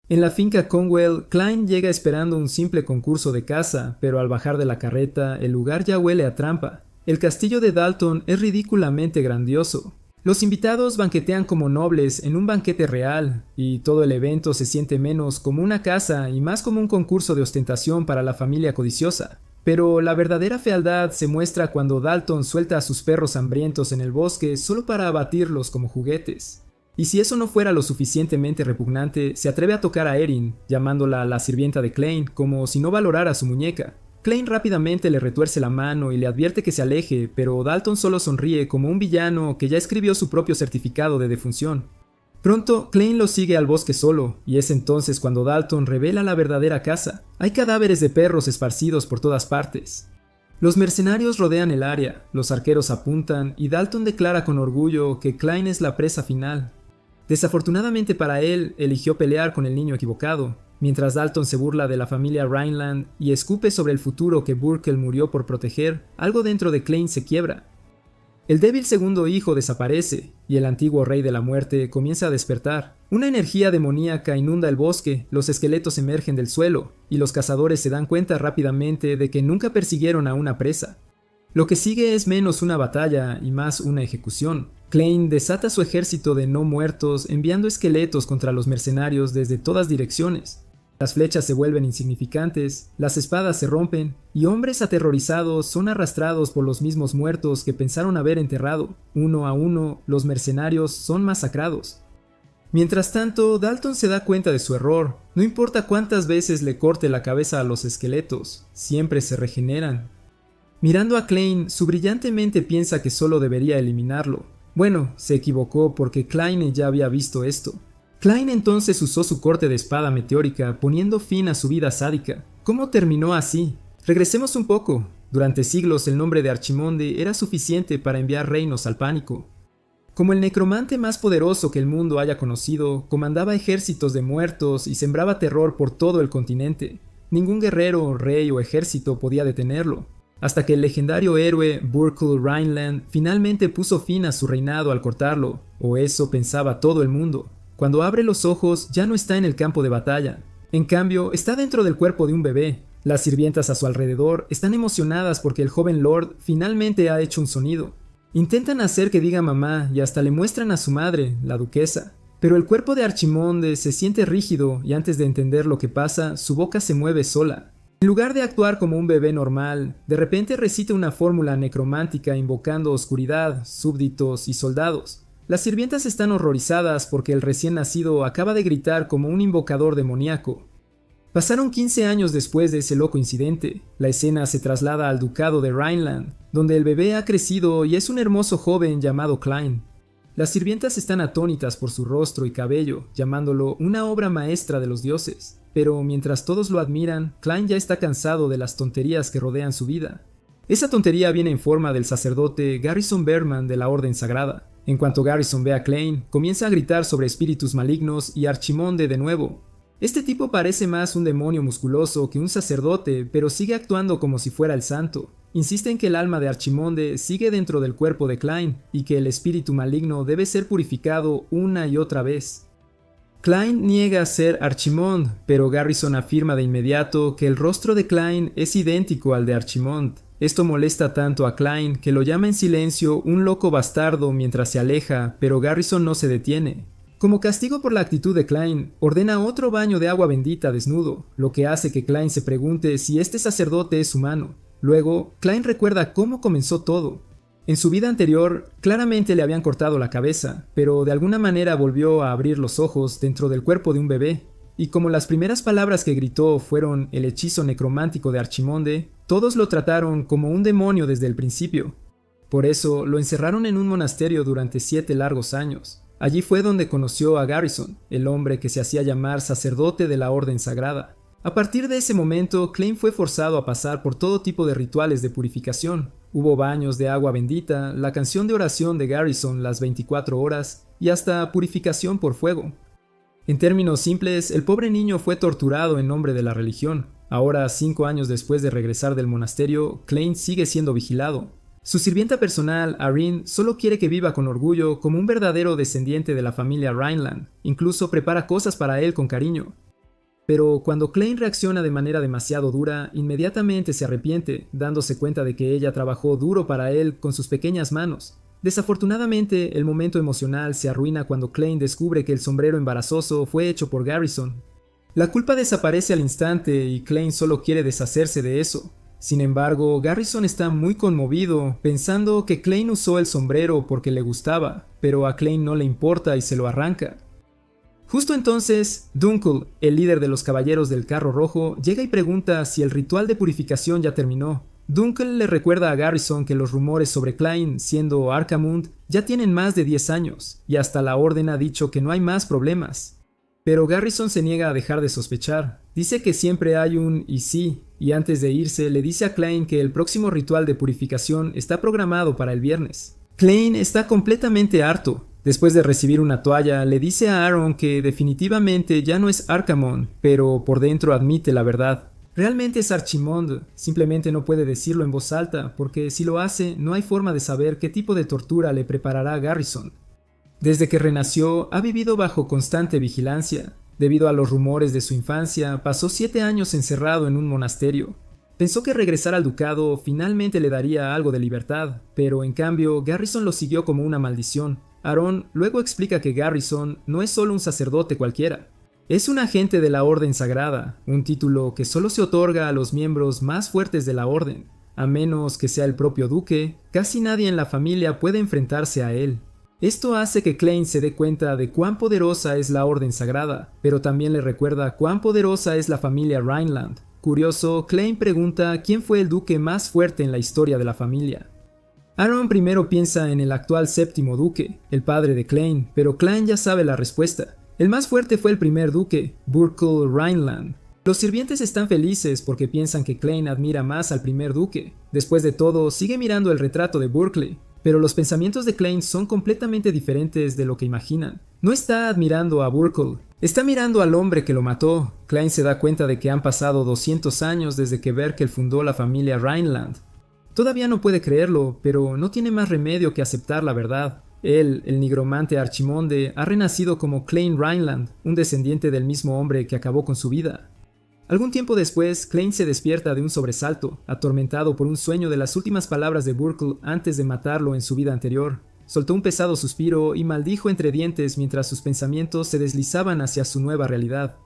En la finca Conwell, Klein llega esperando un simple concurso de caza, pero al bajar de la carreta, el lugar ya huele a trampa. El castillo de Dalton es ridículamente grandioso. Los invitados banquetean como nobles en un banquete real, y todo el evento se siente menos como una caza y más como un concurso de ostentación para la familia codiciosa. Pero la verdadera fealdad se muestra cuando Dalton suelta a sus perros hambrientos en el bosque solo para abatirlos como juguetes. Y si eso no fuera lo suficientemente repugnante, se atreve a tocar a Erin, llamándola la sirvienta de Klein, como si no valorara a su muñeca. Klein rápidamente le retuerce la mano y le advierte que se aleje, pero Dalton solo sonríe como un villano que ya escribió su propio certificado de defunción. Pronto, Klein lo sigue al bosque solo, y es entonces cuando Dalton revela la verdadera casa. Hay cadáveres de perros esparcidos por todas partes. Los mercenarios rodean el área, los arqueros apuntan, y Dalton declara con orgullo que Klein es la presa final. Desafortunadamente para él, eligió pelear con el niño equivocado, mientras Dalton se burla de la familia Rhineland y escupe sobre el futuro que Burkle murió por proteger, algo dentro de Klein se quiebra. El débil segundo hijo desaparece, y el antiguo rey de la muerte comienza a despertar. Una energía demoníaca inunda el bosque, los esqueletos emergen del suelo, y los cazadores se dan cuenta rápidamente de que nunca persiguieron a una presa. Lo que sigue es menos una batalla y más una ejecución. Klein desata su ejército de no muertos enviando esqueletos contra los mercenarios desde todas direcciones. Las flechas se vuelven insignificantes, las espadas se rompen, y hombres aterrorizados son arrastrados por los mismos muertos que pensaron haber enterrado. Uno a uno, los mercenarios son masacrados. Mientras tanto, Dalton se da cuenta de su error. No importa cuántas veces le corte la cabeza a los esqueletos, siempre se regeneran. Mirando a Klein, su brillante mente piensa que solo debería eliminarlo. Bueno, se equivocó porque Klein ya había visto esto. Klein entonces usó su corte de espada meteórica, poniendo fin a su vida sádica. ¿Cómo terminó así? Regresemos un poco. Durante siglos el nombre de Archimonde era suficiente para enviar reinos al pánico. Como el necromante más poderoso que el mundo haya conocido, comandaba ejércitos de muertos y sembraba terror por todo el continente. Ningún guerrero, rey o ejército podía detenerlo. Hasta que el legendario héroe Burkle Rhineland finalmente puso fin a su reinado al cortarlo, o eso pensaba todo el mundo. Cuando abre los ojos ya no está en el campo de batalla. En cambio, está dentro del cuerpo de un bebé. Las sirvientas a su alrededor están emocionadas porque el joven Lord finalmente ha hecho un sonido. Intentan hacer que diga mamá y hasta le muestran a su madre, la duquesa. Pero el cuerpo de Archimonde se siente rígido y antes de entender lo que pasa, su boca se mueve sola. En lugar de actuar como un bebé normal, de repente recita una fórmula necromántica invocando oscuridad, súbditos y soldados. Las sirvientas están horrorizadas porque el recién nacido acaba de gritar como un invocador demoníaco. Pasaron 15 años después de ese loco incidente. La escena se traslada al ducado de Rhineland, donde el bebé ha crecido y es un hermoso joven llamado Klein. Las sirvientas están atónitas por su rostro y cabello, llamándolo una obra maestra de los dioses. Pero mientras todos lo admiran, Klein ya está cansado de las tonterías que rodean su vida. Esa tontería viene en forma del sacerdote Garrison Berman de la Orden Sagrada. En cuanto Garrison ve a Klein, comienza a gritar sobre espíritus malignos y Archimonde de nuevo. Este tipo parece más un demonio musculoso que un sacerdote, pero sigue actuando como si fuera el santo. Insiste en que el alma de Archimonde sigue dentro del cuerpo de Klein y que el espíritu maligno debe ser purificado una y otra vez. Klein niega ser Archimond, pero Garrison afirma de inmediato que el rostro de Klein es idéntico al de Archimond. Esto molesta tanto a Klein que lo llama en silencio un loco bastardo mientras se aleja, pero Garrison no se detiene. Como castigo por la actitud de Klein, ordena otro baño de agua bendita desnudo, lo que hace que Klein se pregunte si este sacerdote es humano. Luego, Klein recuerda cómo comenzó todo. En su vida anterior, claramente le habían cortado la cabeza, pero de alguna manera volvió a abrir los ojos dentro del cuerpo de un bebé. Y como las primeras palabras que gritó fueron el hechizo necromántico de Archimonde, todos lo trataron como un demonio desde el principio. Por eso, lo encerraron en un monasterio durante 7 largos años. Allí fue donde conoció a Garrison, el hombre que se hacía llamar sacerdote de la Orden Sagrada. A partir de ese momento, Klein fue forzado a pasar por todo tipo de rituales de purificación. Hubo baños de agua bendita, la canción de oración de Garrison las 24 horas y hasta purificación por fuego. En términos simples, el pobre niño fue torturado en nombre de la religión. Ahora, 5 años después de regresar del monasterio, Klein sigue siendo vigilado. Su sirvienta personal, Arryn, solo quiere que viva con orgullo como un verdadero descendiente de la familia Rhineland. Incluso prepara cosas para él con cariño. Pero cuando Klein reacciona de manera demasiado dura, inmediatamente se arrepiente, dándose cuenta de que ella trabajó duro para él con sus pequeñas manos. Desafortunadamente, el momento emocional se arruina cuando Klein descubre que el sombrero embarazoso fue hecho por Garrison. La culpa desaparece al instante y Klein solo quiere deshacerse de eso. Sin embargo, Garrison está muy conmovido, pensando que Klein usó el sombrero porque le gustaba, pero a Klein no le importa y se lo arranca. Justo entonces, Dunkel, el líder de los caballeros del carro rojo, llega y pregunta si el ritual de purificación ya terminó. Dunkel le recuerda a Garrison que los rumores sobre Klein siendo Arcamund ya tienen más de 10 años, y hasta la Orden ha dicho que no hay más problemas. Pero Garrison se niega a dejar de sospechar. Dice que siempre hay un y sí, y antes de irse le dice a Klein que el próximo ritual de purificación está programado para el viernes. Klein está completamente harto. Después de recibir una toalla, le dice a Aaron que definitivamente ya no es Arcamon, pero por dentro admite la verdad. Realmente es Archimond, simplemente no puede decirlo en voz alta, porque si lo hace, no hay forma de saber qué tipo de tortura le preparará Garrison. Desde que renació, ha vivido bajo constante vigilancia. Debido a los rumores de su infancia, pasó 7 años encerrado en un monasterio. Pensó que regresar al ducado finalmente le daría algo de libertad, pero en cambio, Garrison lo siguió como una maldición. Aaron luego explica que Garrison no es solo un sacerdote cualquiera. Es un agente de la Orden Sagrada, un título que solo se otorga a los miembros más fuertes de la Orden. A menos que sea el propio duque, casi nadie en la familia puede enfrentarse a él. Esto hace que Klein se dé cuenta de cuán poderosa es la Orden Sagrada, pero también le recuerda cuán poderosa es la familia Rhineland. Curioso, Klein pregunta quién fue el duque más fuerte en la historia de la familia. Aaron primero piensa en el actual séptimo duque, el padre de Klein, pero Klein ya sabe la respuesta. El más fuerte fue el primer duque, Burkle Rhineland. Los sirvientes están felices porque piensan que Klein admira más al primer duque. Después de todo, sigue mirando el retrato de Burkle, pero los pensamientos de Klein son completamente diferentes de lo que imaginan. No está admirando a Burkle, está mirando al hombre que lo mató. Klein se da cuenta de que han pasado 200 años desde que Berkel fundó la familia Rhineland. Todavía no puede creerlo, pero no tiene más remedio que aceptar la verdad. Él, el nigromante Archimonde, ha renacido como Klein Rhineland, un descendiente del mismo hombre que acabó con su vida. Algún tiempo después, Klein se despierta de un sobresalto, atormentado por un sueño de las últimas palabras de Burkle antes de matarlo en su vida anterior. Soltó un pesado suspiro y maldijo entre dientes mientras sus pensamientos se deslizaban hacia su nueva realidad.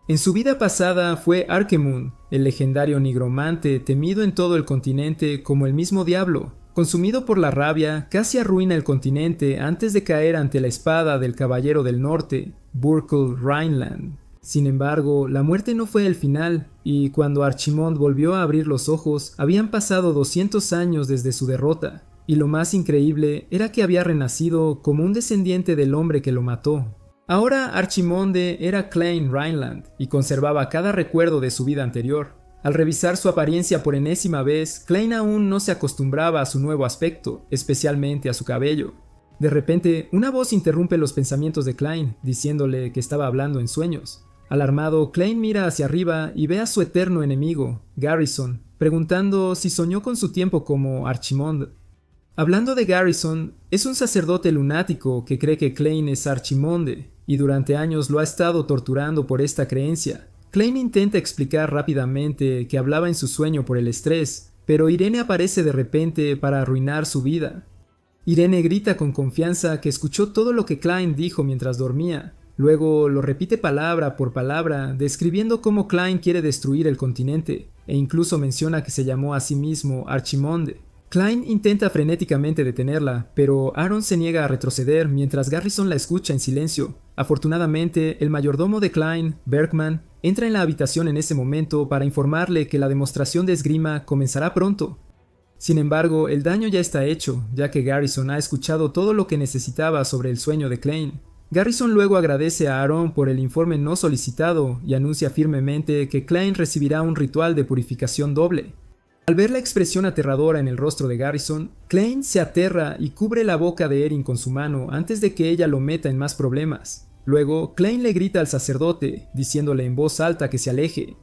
En su vida pasada fue Archemund, el legendario nigromante temido en todo el continente como el mismo diablo. Consumido por la rabia, casi arruina el continente antes de caer ante la espada del caballero del norte, Burkle Rhineland. Sin embargo, la muerte no fue el final, y cuando Archimond volvió a abrir los ojos, habían pasado 200 años desde su derrota, y lo más increíble era que había renacido como un descendiente del hombre que lo mató. Ahora Archimonde era Klein Rhineland y conservaba cada recuerdo de su vida anterior. Al revisar su apariencia por enésima vez, Klein aún no se acostumbraba a su nuevo aspecto, especialmente a su cabello. De repente, una voz interrumpe los pensamientos de Klein, diciéndole que estaba hablando en sueños. Alarmado, Klein mira hacia arriba y ve a su eterno enemigo, Garrison, preguntando si soñó con su tiempo como Archimond. Hablando de Garrison, es un sacerdote lunático que cree que Klein es Archimonde, y durante años lo ha estado torturando por esta creencia. Klein intenta explicar rápidamente que hablaba en su sueño por el estrés, pero Irene aparece de repente para arruinar su vida. Irene grita con confianza que escuchó todo lo que Klein dijo mientras dormía. Luego lo repite palabra por palabra, describiendo cómo Klein quiere destruir el continente, e incluso menciona que se llamó a sí mismo Archimonde. Klein intenta frenéticamente detenerla, pero Aaron se niega a retroceder mientras Garrison la escucha en silencio. Afortunadamente, el mayordomo de Klein, Bergman, entra en la habitación en ese momento para informarle que la demostración de esgrima comenzará pronto. Sin embargo, el daño ya está hecho, ya que Garrison ha escuchado todo lo que necesitaba sobre el sueño de Klein. Garrison luego agradece a Aaron por el informe no solicitado y anuncia firmemente que Klein recibirá un ritual de purificación doble. Al ver la expresión aterradora en el rostro de Garrison, Klein se aterra y cubre la boca de Erin con su mano antes de que ella lo meta en más problemas. Luego, Klein le grita al sacerdote, diciéndole en voz alta que se aleje.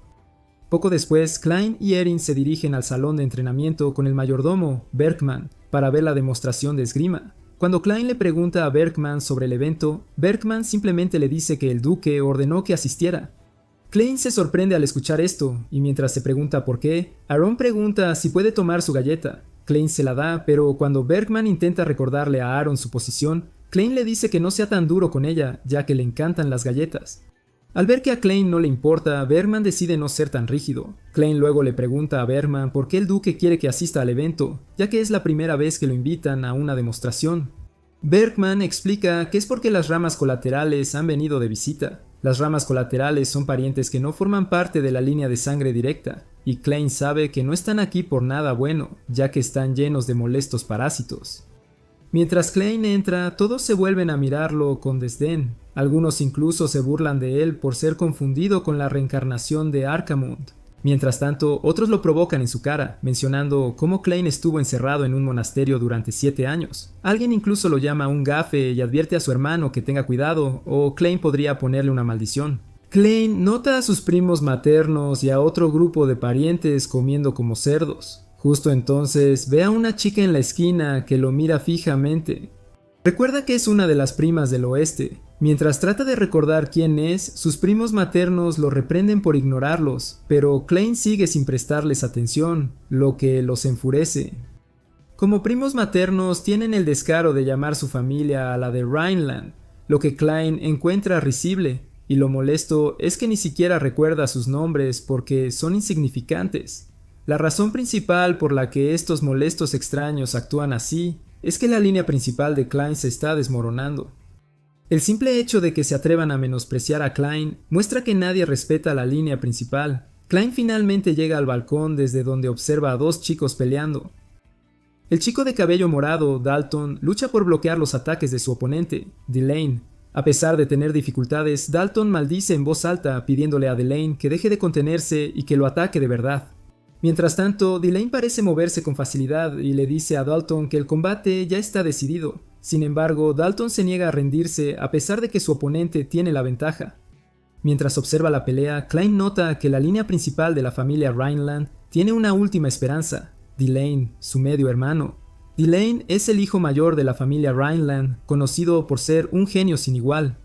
Poco después, Klein y Erin se dirigen al salón de entrenamiento con el mayordomo, Bergman, para ver la demostración de esgrima. Cuando Klein le pregunta a Bergman sobre el evento, Bergman simplemente le dice que el duque ordenó que asistiera. Klein se sorprende al escuchar esto, y mientras se pregunta por qué, Aaron pregunta si puede tomar su galleta. Klein se la da, pero cuando Bergman intenta recordarle a Aaron su posición, Klein le dice que no sea tan duro con ella, ya que le encantan las galletas. Al ver que a Klein no le importa, Bergman decide no ser tan rígido. Klein luego le pregunta a Bergman por qué el duque quiere que asista al evento, ya que es la primera vez que lo invitan a una demostración. Bergman explica que es porque las ramas colaterales han venido de visita. Las ramas colaterales son parientes que no forman parte de la línea de sangre directa, y Klein sabe que no están aquí por nada bueno, ya que están llenos de molestos parásitos. Mientras Klein entra, todos se vuelven a mirarlo con desdén. Algunos incluso se burlan de él por ser confundido con la reencarnación de Arcamund. Mientras tanto, otros lo provocan en su cara, mencionando cómo Klein estuvo encerrado en un monasterio durante 7 años. Alguien incluso lo llama un gafe y advierte a su hermano que tenga cuidado, o Klein podría ponerle una maldición. Klein nota a sus primos maternos y a otro grupo de parientes comiendo como cerdos. Justo entonces ve a una chica en la esquina que lo mira fijamente. Recuerda que es una de las primas del oeste. Mientras trata de recordar quién es, sus primos maternos lo reprenden por ignorarlos, pero Klein sigue sin prestarles atención, lo que los enfurece. Como primos maternos tienen el descaro de llamar su familia a la de Rhineland, lo que Klein encuentra risible, y lo molesto es que ni siquiera recuerda sus nombres porque son insignificantes. La razón principal por la que estos molestos extraños actúan así es que la línea principal de Klein se está desmoronando. El simple hecho de que se atrevan a menospreciar a Klein muestra que nadie respeta la línea principal. Klein finalmente llega al balcón desde donde observa a 2 chicos peleando. El chico de cabello morado, Dalton, lucha por bloquear los ataques de su oponente, Delane. A pesar de tener dificultades, Dalton maldice en voz alta pidiéndole a Delane que deje de contenerse y que lo ataque de verdad. Mientras tanto, Delane parece moverse con facilidad y le dice a Dalton que el combate ya está decidido. Sin embargo, Dalton se niega a rendirse a pesar de que su oponente tiene la ventaja. Mientras observa la pelea, Klein nota que la línea principal de la familia Rhineland tiene una última esperanza, Delane, su medio hermano. Delane es el hijo mayor de la familia Rhineland, conocido por ser un genio sin igual.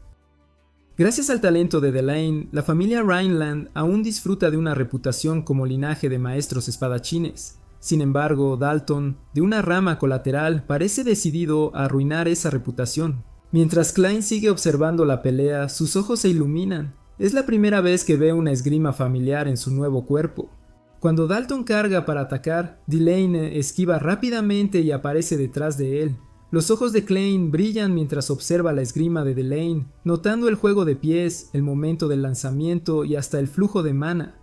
Gracias al talento de Delane, la familia Rhineland aún disfruta de una reputación como linaje de maestros espadachines. Sin embargo, Dalton, de una rama colateral, parece decidido a arruinar esa reputación. Mientras Klein sigue observando la pelea, sus ojos se iluminan. Es la primera vez que ve una esgrima familiar en su nuevo cuerpo. Cuando Dalton carga para atacar, Delane esquiva rápidamente y aparece detrás de él. Los ojos de Klein brillan mientras observa la esgrima de Delane, notando el juego de pies, el momento del lanzamiento y hasta el flujo de mana.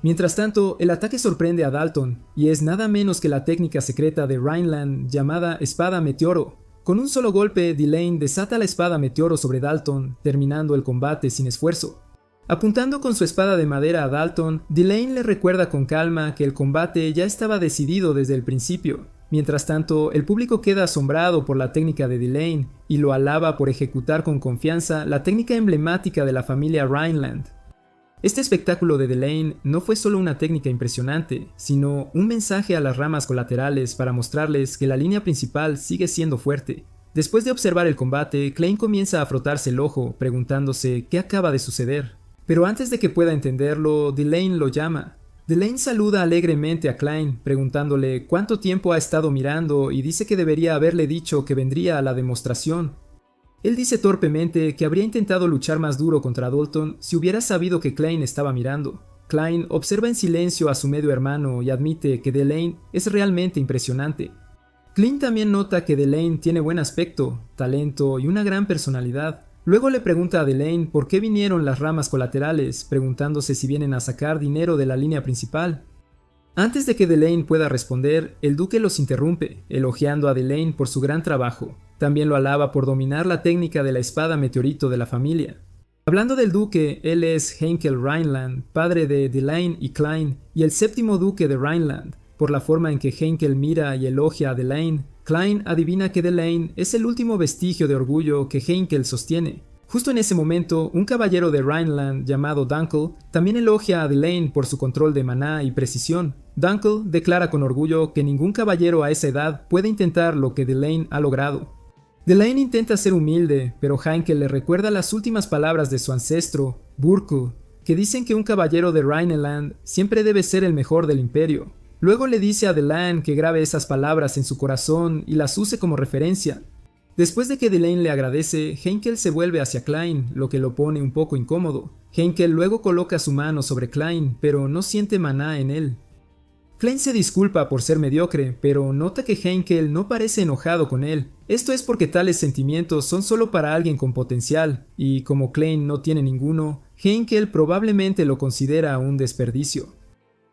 Mientras tanto, el ataque sorprende a Dalton, y es nada menos que la técnica secreta de Rhineland llamada Espada Meteoro. Con un solo golpe, Delane desata la espada Meteoro sobre Dalton, terminando el combate sin esfuerzo. Apuntando con su espada de madera a Dalton, Delane le recuerda con calma que el combate ya estaba decidido desde el principio. Mientras tanto, el público queda asombrado por la técnica de Delane y lo alaba por ejecutar con confianza la técnica emblemática de la familia Rhineland. Este espectáculo de Delane no fue solo una técnica impresionante, sino un mensaje a las ramas colaterales para mostrarles que la línea principal sigue siendo fuerte. Después de observar el combate, Klein comienza a frotarse el ojo, preguntándose qué acaba de suceder. Pero antes de que pueda entenderlo, Delane lo llama. Delane saluda alegremente a Klein, preguntándole cuánto tiempo ha estado mirando y dice que debería haberle dicho que vendría a la demostración. Él dice torpemente que habría intentado luchar más duro contra Dalton si hubiera sabido que Klein estaba mirando. Klein observa en silencio a su medio hermano y admite que Delane es realmente impresionante. Klein también nota que Delane tiene buen aspecto, talento y una gran personalidad. Luego le pregunta a Delane por qué vinieron las ramas colaterales, preguntándose si vienen a sacar dinero de la línea principal. Antes de que Delane pueda responder, el duque los interrumpe, elogiando a Delane por su gran trabajo. También lo alaba por dominar la técnica de la espada meteorito de la familia. Hablando del duque, él es Henkel Rhineland, padre de Delane y Klein, y el 7º duque de Rhineland. Por la forma en que Henkel mira y elogia a Delane, Klein adivina que Delane es el último vestigio de orgullo que Henkel sostiene. Justo en ese momento, un caballero de Rhineland llamado Dunkel también elogia a Delane por su control de maná y precisión. Dunkel declara con orgullo que ningún caballero a esa edad puede intentar lo que Delane ha logrado. Delane intenta ser humilde, pero Henkel le recuerda las últimas palabras de su ancestro, Burkle. que dicen que un caballero de Rhineland siempre debe ser el mejor del imperio. Luego le dice a Delane que grabe esas palabras en su corazón y las use como referencia. Después de que Delane le agradece, Heinkel se vuelve hacia Klein, lo que lo pone un poco incómodo. Heinkel luego coloca su mano sobre Klein, pero no siente maná en él. Klein se disculpa por ser mediocre, pero nota que Heinkel no parece enojado con él. Esto es porque tales sentimientos son solo para alguien con potencial, y como Klein no tiene ninguno, Heinkel probablemente lo considera un desperdicio.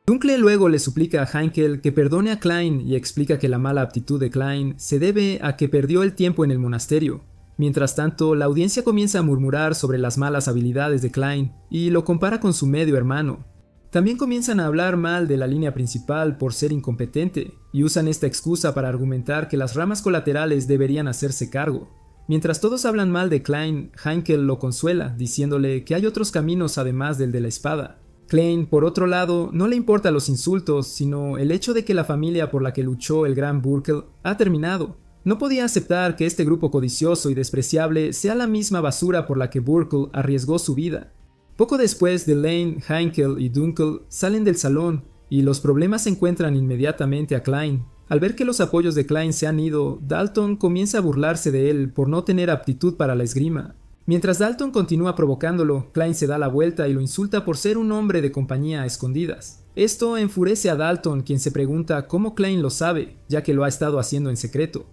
Duncle luego le suplica a Heinkel que perdone a Klein y explica que la mala aptitud de Klein se debe a que perdió el tiempo en el monasterio. Mientras tanto, la audiencia comienza a murmurar sobre las malas habilidades de Klein y lo compara con su medio hermano. También comienzan a hablar mal de la línea principal por ser incompetente y usan esta excusa para argumentar que las ramas colaterales deberían hacerse cargo. Mientras todos hablan mal de Klein, Heinkel lo consuela diciéndole que hay otros caminos además del de la espada. Klein, por otro lado, no le importa los insultos, sino el hecho de que la familia por la que luchó el gran Burkel ha terminado. No podía aceptar que este grupo codicioso y despreciable sea la misma basura por la que Burkel arriesgó su vida. Poco después, Delane, Heinkel y Dunkel salen del salón, y los problemas encuentran inmediatamente a Klein. Al ver que los apoyos de Klein se han ido, Dalton comienza a burlarse de él por no tener aptitud para la esgrima. Mientras Dalton continúa provocándolo, Klein se da la vuelta y lo insulta por ser un hombre de compañía a escondidas. Esto enfurece a Dalton, quien se pregunta cómo Klein lo sabe, ya que lo ha estado haciendo en secreto.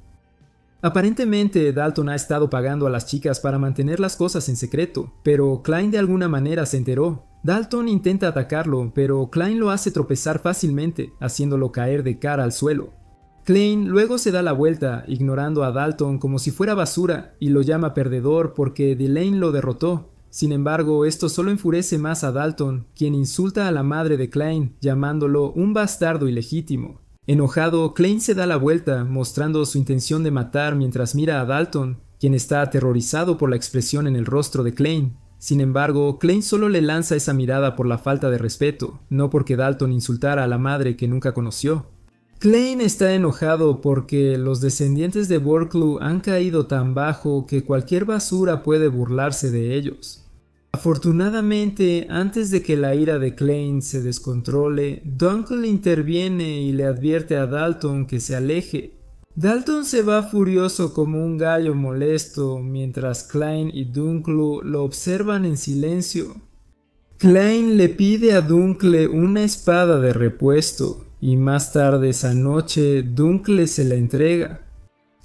Aparentemente, Dalton ha estado pagando a las chicas para mantener las cosas en secreto, pero Klein de alguna manera se enteró. Dalton intenta atacarlo, pero Klein lo hace tropezar fácilmente, haciéndolo caer de cara al suelo. Klein luego se da la vuelta, ignorando a Dalton como si fuera basura, y lo llama perdedor porque Delane lo derrotó. Sin embargo, esto solo enfurece más a Dalton, quien insulta a la madre de Klein, llamándolo un bastardo ilegítimo. Enojado, Klein se da la vuelta, mostrando su intención de matar mientras mira a Dalton, quien está aterrorizado por la expresión en el rostro de Klein. Sin embargo, Klein solo le lanza esa mirada por la falta de respeto, no porque Dalton insultara a la madre que nunca conoció. Klein está enojado porque los descendientes de Burklew han caído tan bajo que cualquier basura puede burlarse de ellos. Afortunadamente, antes de que la ira de Klein se descontrole, Dunkel interviene y le advierte a Dalton que se aleje. Dalton se va furioso como un gallo molesto, mientras Klein y Dunkel lo observan en silencio. Klein le pide a Dunkel una espada de repuesto, y más tarde esa noche Dunkel se la entrega.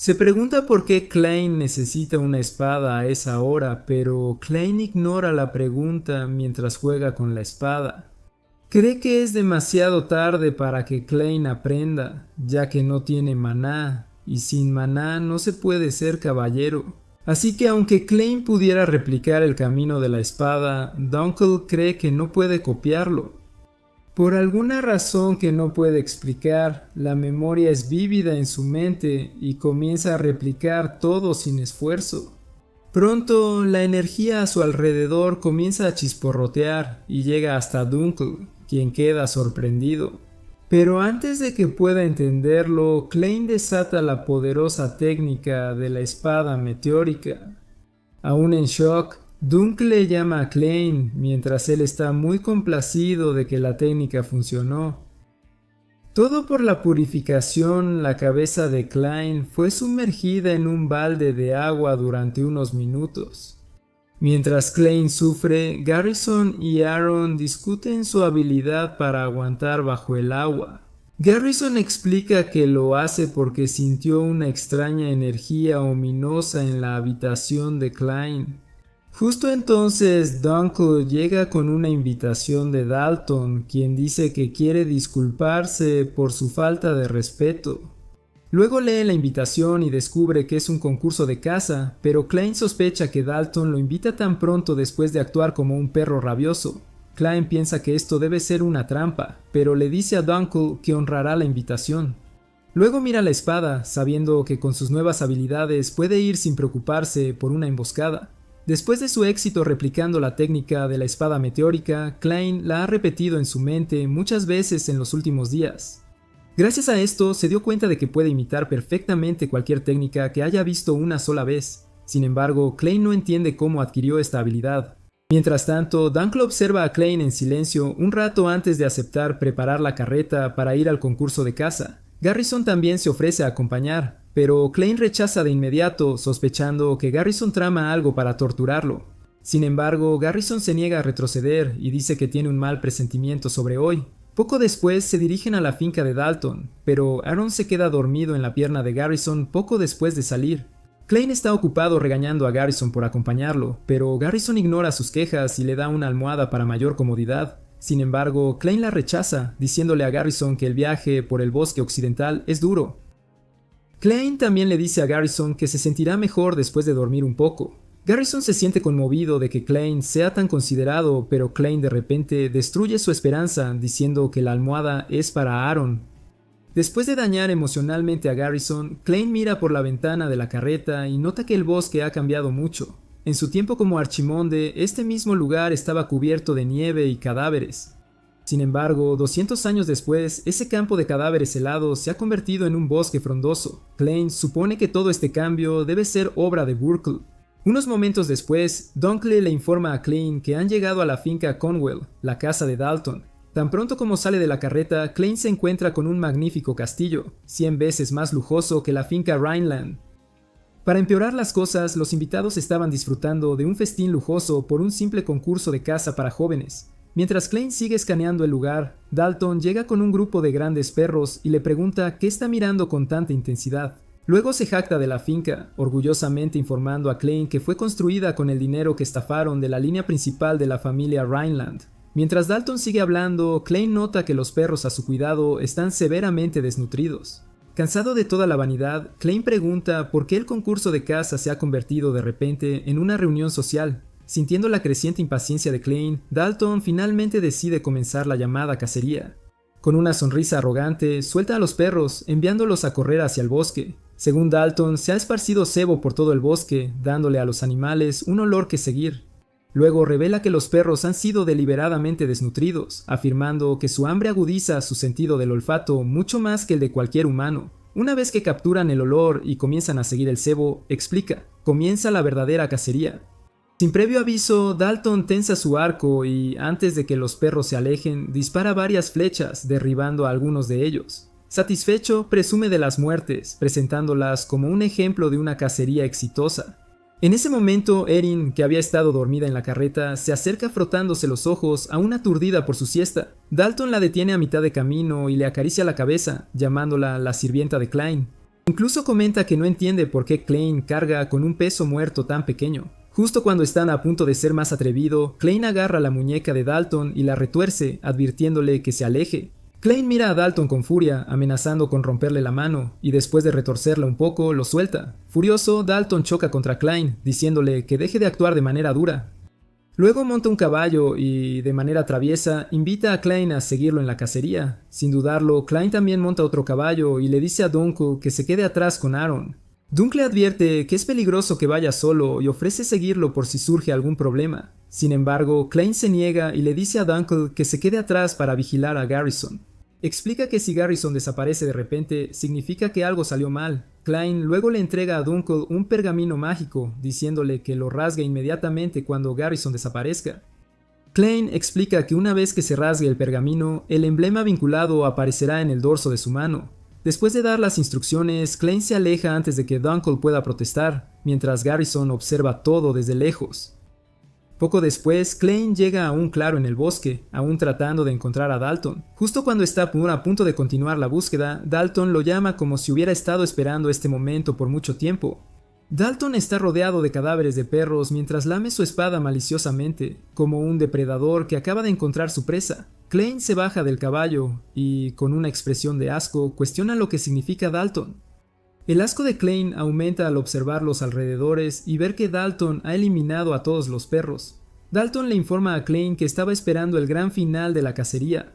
Se pregunta por qué Klein necesita una espada a esa hora, pero Klein ignora la pregunta mientras juega con la espada. Cree que es demasiado tarde para que Klein aprenda, ya que no tiene maná, y sin maná no se puede ser caballero. Así que aunque Klein pudiera replicar el camino de la espada, Dunkel cree que no puede copiarlo. Por alguna razón que no puede explicar, la memoria es vívida en su mente y comienza a replicar todo sin esfuerzo. Pronto, la energía a su alrededor comienza a chisporrotear y llega hasta Dunkel, quien queda sorprendido. Pero antes de que pueda entenderlo, Klein desata la poderosa técnica de la espada meteórica. Aún en shock, Dunkel llama a Klein mientras él está muy complacido de que la técnica funcionó. Todo por la purificación, la cabeza de Klein fue sumergida en un balde de agua durante unos minutos. Mientras Klein sufre, Garrison y Aaron discuten su habilidad para aguantar bajo el agua. Garrison explica que lo hace porque sintió una extraña energía ominosa en la habitación de Klein. Justo entonces, Dunkel llega con una invitación de Dalton, quien dice que quiere disculparse por su falta de respeto. Luego lee la invitación y descubre que es un concurso de caza, pero Klein sospecha que Dalton lo invita tan pronto después de actuar como un perro rabioso. Klein piensa que esto debe ser una trampa, pero le dice a Dunkel que honrará la invitación. Luego mira la espada, sabiendo que con sus nuevas habilidades puede ir sin preocuparse por una emboscada. Después de su éxito replicando la técnica de la espada meteórica, Klein la ha repetido en su mente muchas veces en los últimos días. Gracias a esto, se dio cuenta de que puede imitar perfectamente cualquier técnica que haya visto una sola vez. Sin embargo, Klein no entiende cómo adquirió esta habilidad. Mientras tanto, Dunkel observa a Klein en silencio un rato antes de aceptar preparar la carreta para ir al concurso de caza. Garrison también se ofrece a acompañar, pero Klein rechaza de inmediato, sospechando que Garrison trama algo para torturarlo. Sin embargo, Garrison se niega a retroceder y dice que tiene un mal presentimiento sobre hoy. Poco después se dirigen a la finca de Dalton, pero Aaron se queda dormido en la pierna de Garrison poco después de salir. Klein está ocupado regañando a Garrison por acompañarlo, pero Garrison ignora sus quejas y le da una almohada para mayor comodidad. Sin embargo, Klein la rechaza, diciéndole a Garrison que el viaje por el bosque occidental es duro. Klein también le dice a Garrison que se sentirá mejor después de dormir un poco. Garrison se siente conmovido de que Klein sea tan considerado, pero Klein de repente destruye su esperanza diciendo que la almohada es para Aaron. Después de dañar emocionalmente a Garrison, Klein mira por la ventana de la carreta y nota que el bosque ha cambiado mucho. En su tiempo como Archimonde, este mismo lugar estaba cubierto de nieve y cadáveres. Sin embargo, 200 años después, ese campo de cadáveres helados se ha convertido en un bosque frondoso. Klein supone que todo este cambio debe ser obra de Burkle. Unos momentos después, Dunkley le informa a Klein que han llegado a la finca Conwell, la casa de Dalton. Tan pronto como sale de la carreta, Klein se encuentra con un magnífico castillo, 100 veces más lujoso que la finca Rhineland. Para empeorar las cosas, los invitados estaban disfrutando de un festín lujoso por un simple concurso de caza para jóvenes. Mientras Klein sigue escaneando el lugar, Dalton llega con un grupo de grandes perros y le pregunta qué está mirando con tanta intensidad. Luego se jacta de la finca, orgullosamente informando a Klein que fue construida con el dinero que estafaron de la línea principal de la familia Rhineland. Mientras Dalton sigue hablando, Klein nota que los perros a su cuidado están severamente desnutridos. Cansado de toda la vanidad, Klein pregunta por qué el concurso de caza se ha convertido de repente en una reunión social. Sintiendo la creciente impaciencia de Klein, Dalton finalmente decide comenzar la llamada cacería. Con una sonrisa arrogante, suelta a los perros, enviándolos a correr hacia el bosque. Según Dalton, se ha esparcido cebo por todo el bosque, dándole a los animales un olor que seguir. Luego revela que los perros han sido deliberadamente desnutridos, afirmando que su hambre agudiza su sentido del olfato mucho más que el de cualquier humano. Una vez que capturan el olor y comienzan a seguir el cebo, explica, comienza la verdadera cacería. Sin previo aviso, Dalton tensa su arco y, antes de que los perros se alejen, dispara varias flechas, derribando a algunos de ellos. Satisfecho, presume de las muertes, presentándolas como un ejemplo de una cacería exitosa. En ese momento, Erin, que había estado dormida en la carreta, se acerca frotándose los ojos, aún aturdida por su siesta. Dalton la detiene a mitad de camino y le acaricia la cabeza, llamándola la sirvienta de Klein. Incluso comenta que no entiende por qué Klein carga con un peso muerto tan pequeño. Justo cuando están a punto de ser más atrevido, Klein agarra la muñeca de Dalton y la retuerce, advirtiéndole que se aleje. Klein mira a Dalton con furia, amenazando con romperle la mano, y después de retorcerla un poco, lo suelta. Furioso, Dalton choca contra Klein, diciéndole que deje de actuar de manera dura. Luego monta un caballo y, de manera traviesa, invita a Klein a seguirlo en la cacería. Sin dudarlo, Klein también monta otro caballo y le dice a Dunkel que se quede atrás con Aaron. Dunkel le advierte que es peligroso que vaya solo y ofrece seguirlo por si surge algún problema. Sin embargo, Klein se niega y le dice a Dunkel que se quede atrás para vigilar a Garrison. Explica que si Garrison desaparece de repente, significa que algo salió mal. Klein luego le entrega a Dunkel un pergamino mágico, diciéndole que lo rasgue inmediatamente cuando Garrison desaparezca. Klein explica que una vez que se rasgue el pergamino, el emblema vinculado aparecerá en el dorso de su mano. Después de dar las instrucciones, Klein se aleja antes de que Dunkel pueda protestar, mientras Garrison observa todo desde lejos. Poco después, Klein llega a un claro en el bosque, aún tratando de encontrar a Dalton. Justo cuando está a punto de continuar la búsqueda, Dalton lo llama como si hubiera estado esperando este momento por mucho tiempo. Dalton está rodeado de cadáveres de perros mientras lame su espada maliciosamente, como un depredador que acaba de encontrar su presa. Klein se baja del caballo y, con una expresión de asco, cuestiona lo que significa Dalton. El asco de Klein aumenta al observar los alrededores y ver que Dalton ha eliminado a todos los perros. Dalton le informa a Klein que estaba esperando el gran final de la cacería.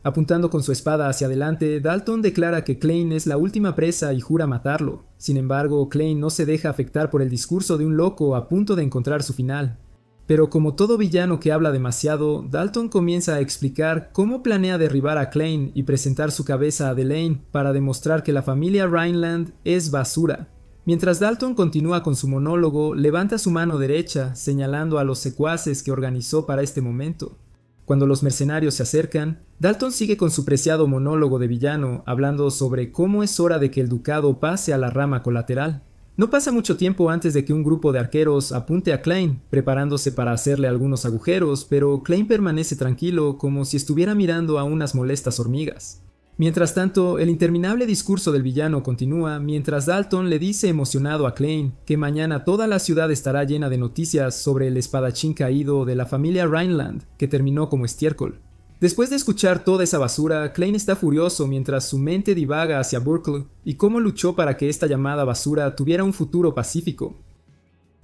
Apuntando con su espada hacia adelante, Dalton declara que Klein es la última presa y jura matarlo. Sin embargo, Klein no se deja afectar por el discurso de un loco a punto de encontrar su final. Pero como todo villano que habla demasiado, Dalton comienza a explicar cómo planea derribar a Klein y presentar su cabeza a Delaine para demostrar que la familia Rhineland es basura. Mientras Dalton continúa con su monólogo, levanta su mano derecha, señalando a los secuaces que organizó para este momento. Cuando los mercenarios se acercan, Dalton sigue con su preciado monólogo de villano, hablando sobre cómo es hora de que el ducado pase a la rama colateral. No pasa mucho tiempo antes de que un grupo de arqueros apunte a Klein, preparándose para hacerle algunos agujeros, pero Klein permanece tranquilo, como si estuviera mirando a unas molestas hormigas. Mientras tanto, el interminable discurso del villano continúa mientras Dalton le dice emocionado a Klein que mañana toda la ciudad estará llena de noticias sobre el espadachín caído de la familia Rhineland que terminó como estiércol. Después de escuchar toda esa basura, Klein está furioso mientras su mente divaga hacia Burkle y cómo luchó para que esta llamada basura tuviera un futuro pacífico.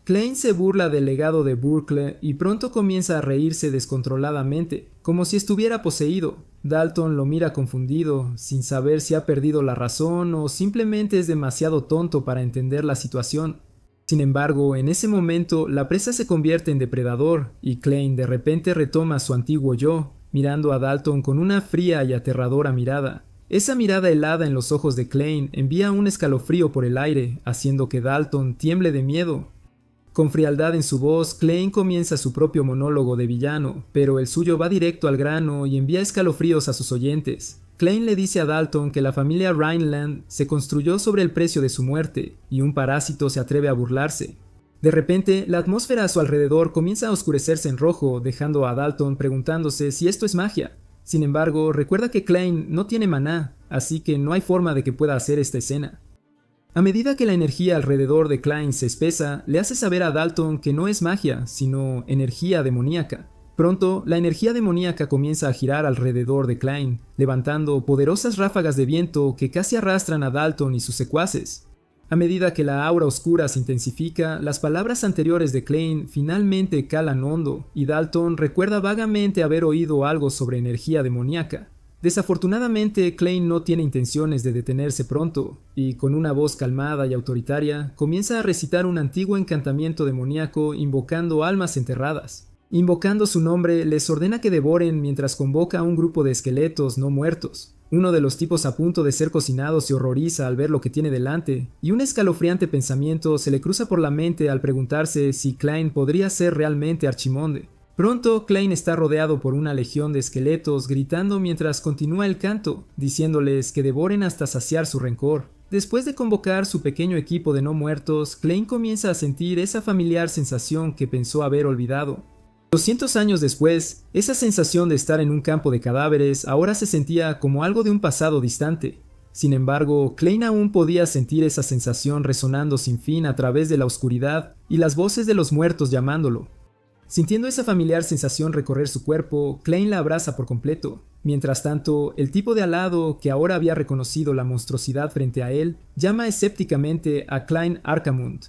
Klein se burla del legado de Burkle y pronto comienza a reírse descontroladamente, como si estuviera poseído. Dalton lo mira confundido, sin saber si ha perdido la razón o simplemente es demasiado tonto para entender la situación. Sin embargo, en ese momento, la presa se convierte en depredador y Klein de repente retoma su antiguo yo, mirando a Dalton con una fría y aterradora mirada. Esa mirada helada en los ojos de Klein envía un escalofrío por el aire, haciendo que Dalton tiemble de miedo. Con frialdad en su voz, Klein comienza su propio monólogo de villano, pero el suyo va directo al grano y envía escalofríos a sus oyentes. Klein le dice a Dalton que la familia Rhineland se construyó sobre el precio de su muerte, y un parásito se atreve a burlarse. De repente, la atmósfera a su alrededor comienza a oscurecerse en rojo, dejando a Dalton preguntándose si esto es magia. Sin embargo, recuerda que Klein no tiene maná, así que no hay forma de que pueda hacer esta escena. A medida que la energía alrededor de Klein se espesa, le hace saber a Dalton que no es magia, sino energía demoníaca. Pronto, la energía demoníaca comienza a girar alrededor de Klein, levantando poderosas ráfagas de viento que casi arrastran a Dalton y sus secuaces. A medida que la aura oscura se intensifica, las palabras anteriores de Klein finalmente calan hondo, y Dalton recuerda vagamente haber oído algo sobre energía demoníaca. Desafortunadamente, Klein no tiene intenciones de detenerse pronto, y con una voz calmada y autoritaria, comienza a recitar un antiguo encantamiento demoníaco invocando almas enterradas. Invocando su nombre, les ordena que devoren mientras convoca a un grupo de esqueletos no muertos. Uno de los tipos a punto de ser cocinados se horroriza al ver lo que tiene delante, y un escalofriante pensamiento se le cruza por la mente al preguntarse si Klein podría ser realmente Archimonde. Pronto, Klein está rodeado por una legión de esqueletos gritando mientras continúa el canto, diciéndoles que devoren hasta saciar su rencor. Después de convocar su pequeño equipo de no muertos, Klein comienza a sentir esa familiar sensación que pensó haber olvidado. 200 años después, esa sensación de estar en un campo de cadáveres ahora se sentía como algo de un pasado distante. Sin embargo, Klein aún podía sentir esa sensación resonando sin fin a través de la oscuridad y las voces de los muertos llamándolo. Sintiendo esa familiar sensación recorrer su cuerpo, Klein la abraza por completo. Mientras tanto, el tipo de al lado, que ahora había reconocido la monstruosidad frente a él, llama escépticamente a Klein Arcamund.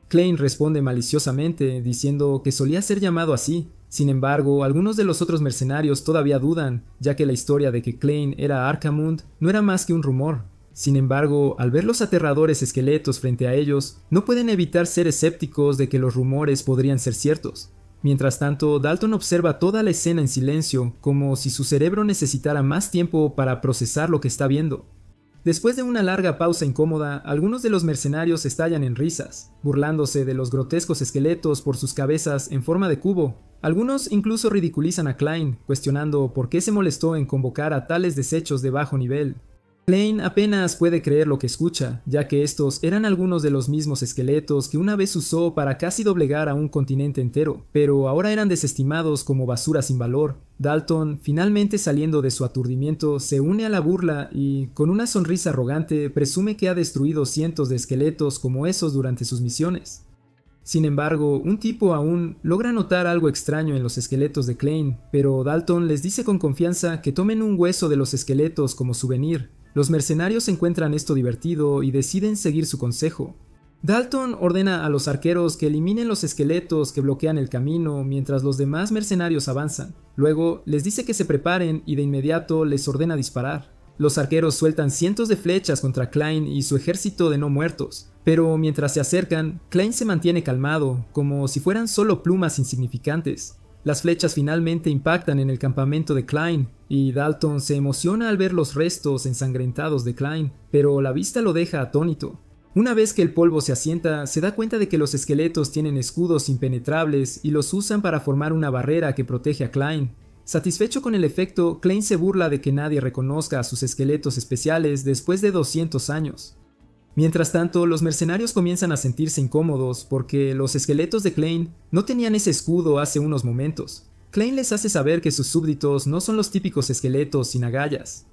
Klein responde maliciosamente, diciendo que solía ser llamado así. Sin embargo, algunos de los otros mercenarios todavía dudan, ya que la historia de que Klein era Arcamund no era más que un rumor. Sin embargo, al ver los aterradores esqueletos frente a ellos, no pueden evitar ser escépticos de que los rumores podrían ser ciertos. Mientras tanto, Dalton observa toda la escena en silencio, como si su cerebro necesitara más tiempo para procesar lo que está viendo. Después de una larga pausa incómoda, algunos de los mercenarios estallan en risas, burlándose de los grotescos esqueletos por sus cabezas en forma de cubo. Algunos incluso ridiculizan a Klein, cuestionando por qué se molestó en convocar a tales desechos de bajo nivel. Klein apenas puede creer lo que escucha, ya que estos eran algunos de los mismos esqueletos que una vez usó para casi doblegar a un continente entero, pero ahora eran desestimados como basura sin valor. Dalton, finalmente saliendo de su aturdimiento, se une a la burla y, con una sonrisa arrogante, presume que ha destruido cientos de esqueletos como esos durante sus misiones. Sin embargo, un tipo aún logra notar algo extraño en los esqueletos de Klein, pero Dalton les dice con confianza que tomen un hueso de los esqueletos como souvenir. Los mercenarios encuentran esto divertido y deciden seguir su consejo. Dalton ordena a los arqueros que eliminen los esqueletos que bloquean el camino mientras los demás mercenarios avanzan. Luego les dice que se preparen y de inmediato les ordena disparar. Los arqueros sueltan cientos de flechas contra Klein y su ejército de no muertos, pero mientras se acercan, Klein se mantiene calmado, como si fueran solo plumas insignificantes. Las flechas finalmente impactan en el campamento de Klein, y Dalton se emociona al ver los restos ensangrentados de Klein, pero la vista lo deja atónito. Una vez que el polvo se asienta, se da cuenta de que los esqueletos tienen escudos impenetrables y los usan para formar una barrera que protege a Klein. Satisfecho con el efecto, Klein se burla de que nadie reconozca a sus esqueletos especiales después de 200 años. Mientras tanto, los mercenarios comienzan a sentirse incómodos porque los esqueletos de Klein no tenían ese escudo hace unos momentos. Klein les hace saber que sus súbditos no son los típicos esqueletos sin agallas.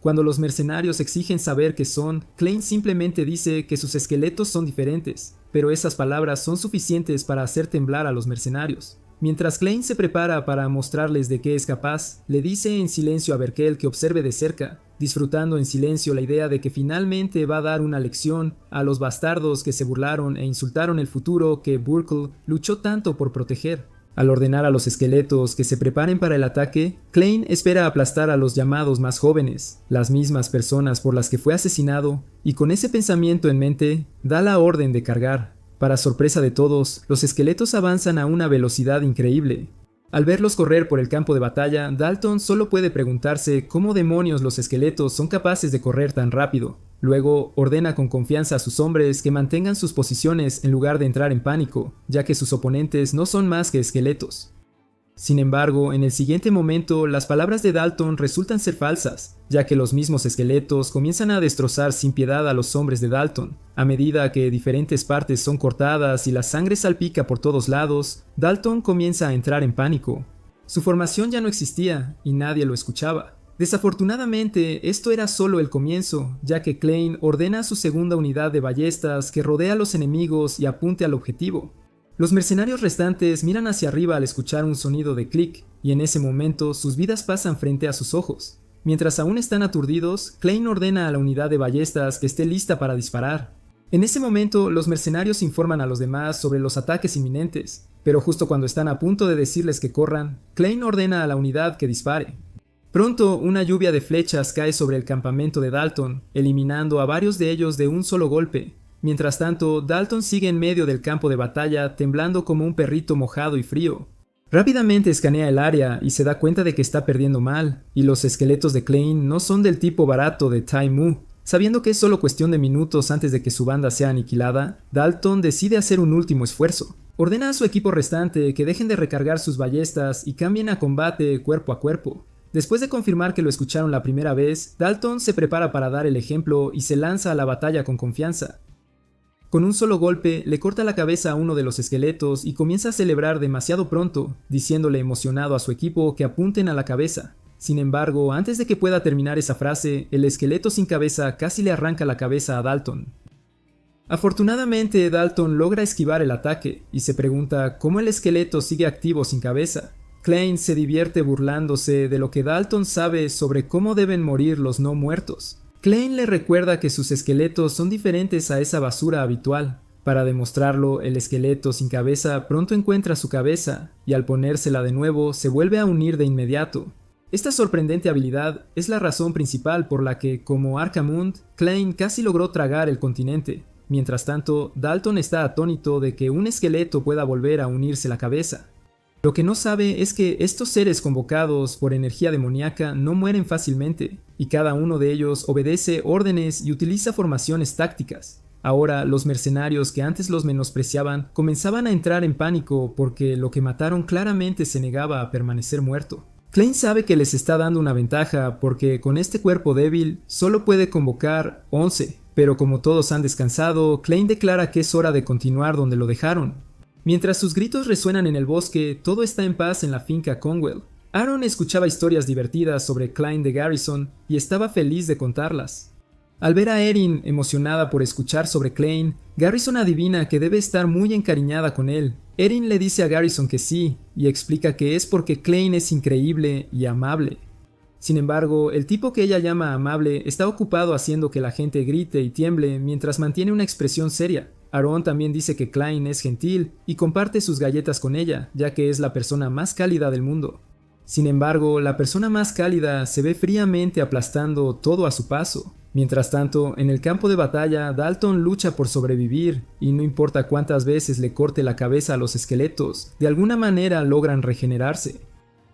Cuando los mercenarios exigen saber qué son, Klein simplemente dice que sus esqueletos son diferentes, pero esas palabras son suficientes para hacer temblar a los mercenarios. Mientras Klein se prepara para mostrarles de qué es capaz, le dice en silencio a Berkel que observe de cerca, disfrutando en silencio la idea de que finalmente va a dar una lección a los bastardos que se burlaron e insultaron el futuro que Burkle luchó tanto por proteger. Al ordenar a los esqueletos que se preparen para el ataque, Klein espera aplastar a los llamados más jóvenes, las mismas personas por las que fue asesinado, y con ese pensamiento en mente, da la orden de cargar. Para sorpresa de todos, los esqueletos avanzan a una velocidad increíble. Al verlos correr por el campo de batalla, Dalton solo puede preguntarse cómo demonios los esqueletos son capaces de correr tan rápido. Luego, ordena con confianza a sus hombres que mantengan sus posiciones en lugar de entrar en pánico, ya que sus oponentes no son más que esqueletos. Sin embargo, en el siguiente momento, las palabras de Dalton resultan ser falsas, ya que los mismos esqueletos comienzan a destrozar sin piedad a los hombres de Dalton. A medida que diferentes partes son cortadas y la sangre salpica por todos lados, Dalton comienza a entrar en pánico. Su formación ya no existía y nadie lo escuchaba. Desafortunadamente, esto era solo el comienzo, ya que Klein ordena a su segunda unidad de ballestas que rodee a los enemigos y apunte al objetivo. Los mercenarios restantes miran hacia arriba al escuchar un sonido de clic, y en ese momento sus vidas pasan frente a sus ojos. Mientras aún están aturdidos, Klein ordena a la unidad de ballestas que esté lista para disparar. En ese momento, los mercenarios informan a los demás sobre los ataques inminentes, pero justo cuando están a punto de decirles que corran, Klein ordena a la unidad que dispare. Pronto, una lluvia de flechas cae sobre el campamento de Dalton, eliminando a varios de ellos de un solo golpe. Mientras tanto, Dalton sigue en medio del campo de batalla, temblando como un perrito mojado y frío. Rápidamente escanea el área y se da cuenta de que está perdiendo mal, y los esqueletos de Klein no son del tipo barato de Tai Mu. Sabiendo que es solo cuestión de minutos antes de que su banda sea aniquilada, Dalton decide hacer un último esfuerzo. Ordena a su equipo restante que dejen de recargar sus ballestas y cambien a combate cuerpo a cuerpo. Después de confirmar que lo escucharon la primera vez, Dalton se prepara para dar el ejemplo y se lanza a la batalla con confianza. Con un solo golpe, le corta la cabeza a uno de los esqueletos y comienza a celebrar demasiado pronto, diciéndole emocionado a su equipo que apunten a la cabeza. Sin embargo, antes de que pueda terminar esa frase, el esqueleto sin cabeza casi le arranca la cabeza a Dalton. Afortunadamente, Dalton logra esquivar el ataque y se pregunta cómo el esqueleto sigue activo sin cabeza. Klein se divierte burlándose de lo que Dalton sabe sobre cómo deben morir los no muertos. Klein le recuerda que sus esqueletos son diferentes a esa basura habitual. Para demostrarlo, el esqueleto sin cabeza pronto encuentra su cabeza, y al ponérsela de nuevo se vuelve a unir de inmediato. Esta sorprendente habilidad es la razón principal por la que, como Arcamund, Klein casi logró tragar el continente. Mientras tanto, Dalton está atónito de que un esqueleto pueda volver a unirse la cabeza. Lo que no sabe es que estos seres convocados por energía demoníaca no mueren fácilmente, y cada uno de ellos obedece órdenes y utiliza formaciones tácticas. Ahora, los mercenarios que antes los menospreciaban comenzaban a entrar en pánico porque lo que mataron claramente se negaba a permanecer muerto. Klein sabe que les está dando una ventaja porque con este cuerpo débil solo puede convocar 11, pero como todos han descansado, Klein declara que es hora de continuar donde lo dejaron. Mientras sus gritos resuenan en el bosque, todo está en paz en la finca Conwell. Aaron escuchaba historias divertidas sobre Klein de Garrison y estaba feliz de contarlas. Al ver a Erin emocionada por escuchar sobre Klein, Garrison adivina que debe estar muy encariñada con él. Erin le dice a Garrison que sí, y explica que es porque Klein es increíble y amable. Sin embargo, el tipo que ella llama amable está ocupado haciendo que la gente grite y tiemble mientras mantiene una expresión seria. Aaron también dice que Klein es gentil y comparte sus galletas con ella, ya que es la persona más cálida del mundo. Sin embargo, la persona más cálida se ve fríamente aplastando todo a su paso. Mientras tanto, en el campo de batalla, Dalton lucha por sobrevivir, y no importa cuántas veces le corte la cabeza a los esqueletos, de alguna manera logran regenerarse.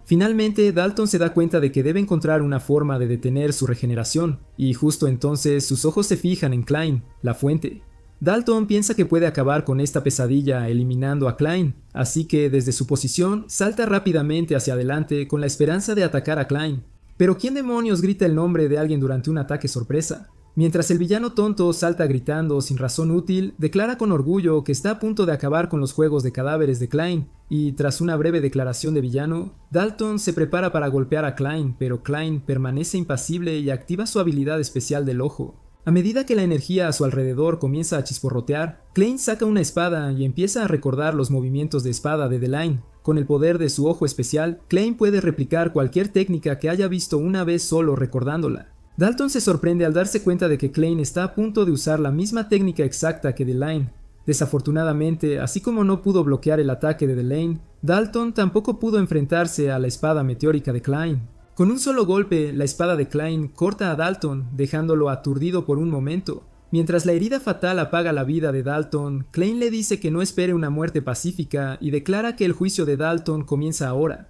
Finalmente, Dalton se da cuenta de que debe encontrar una forma de detener su regeneración, y justo entonces sus ojos se fijan en Klein, la fuente. Dalton piensa que puede acabar con esta pesadilla eliminando a Klein, así que desde su posición salta rápidamente hacia adelante con la esperanza de atacar a Klein. Pero ¿quién demonios grita el nombre de alguien durante un ataque sorpresa? Mientras el villano tonto salta gritando sin razón útil, declara con orgullo que está a punto de acabar con los juegos de cadáveres de Klein, y tras una breve declaración de villano, Dalton se prepara para golpear a Klein, pero Klein permanece impasible y activa su habilidad especial del ojo. A medida que la energía a su alrededor comienza a chisporrotear, Klein saca una espada y empieza a recordar los movimientos de espada de Delain. Con el poder de su ojo especial, Klein puede replicar cualquier técnica que haya visto una vez solo recordándola. Dalton se sorprende al darse cuenta de que Klein está a punto de usar la misma técnica exacta que Delain. Desafortunadamente, así como no pudo bloquear el ataque de Delain, Dalton tampoco pudo enfrentarse a la espada meteórica de Klein. Con un solo golpe, la espada de Klein corta a Dalton, dejándolo aturdido por un momento. Mientras la herida fatal apaga la vida de Dalton, Klein le dice que no espere una muerte pacífica y declara que el juicio de Dalton comienza ahora.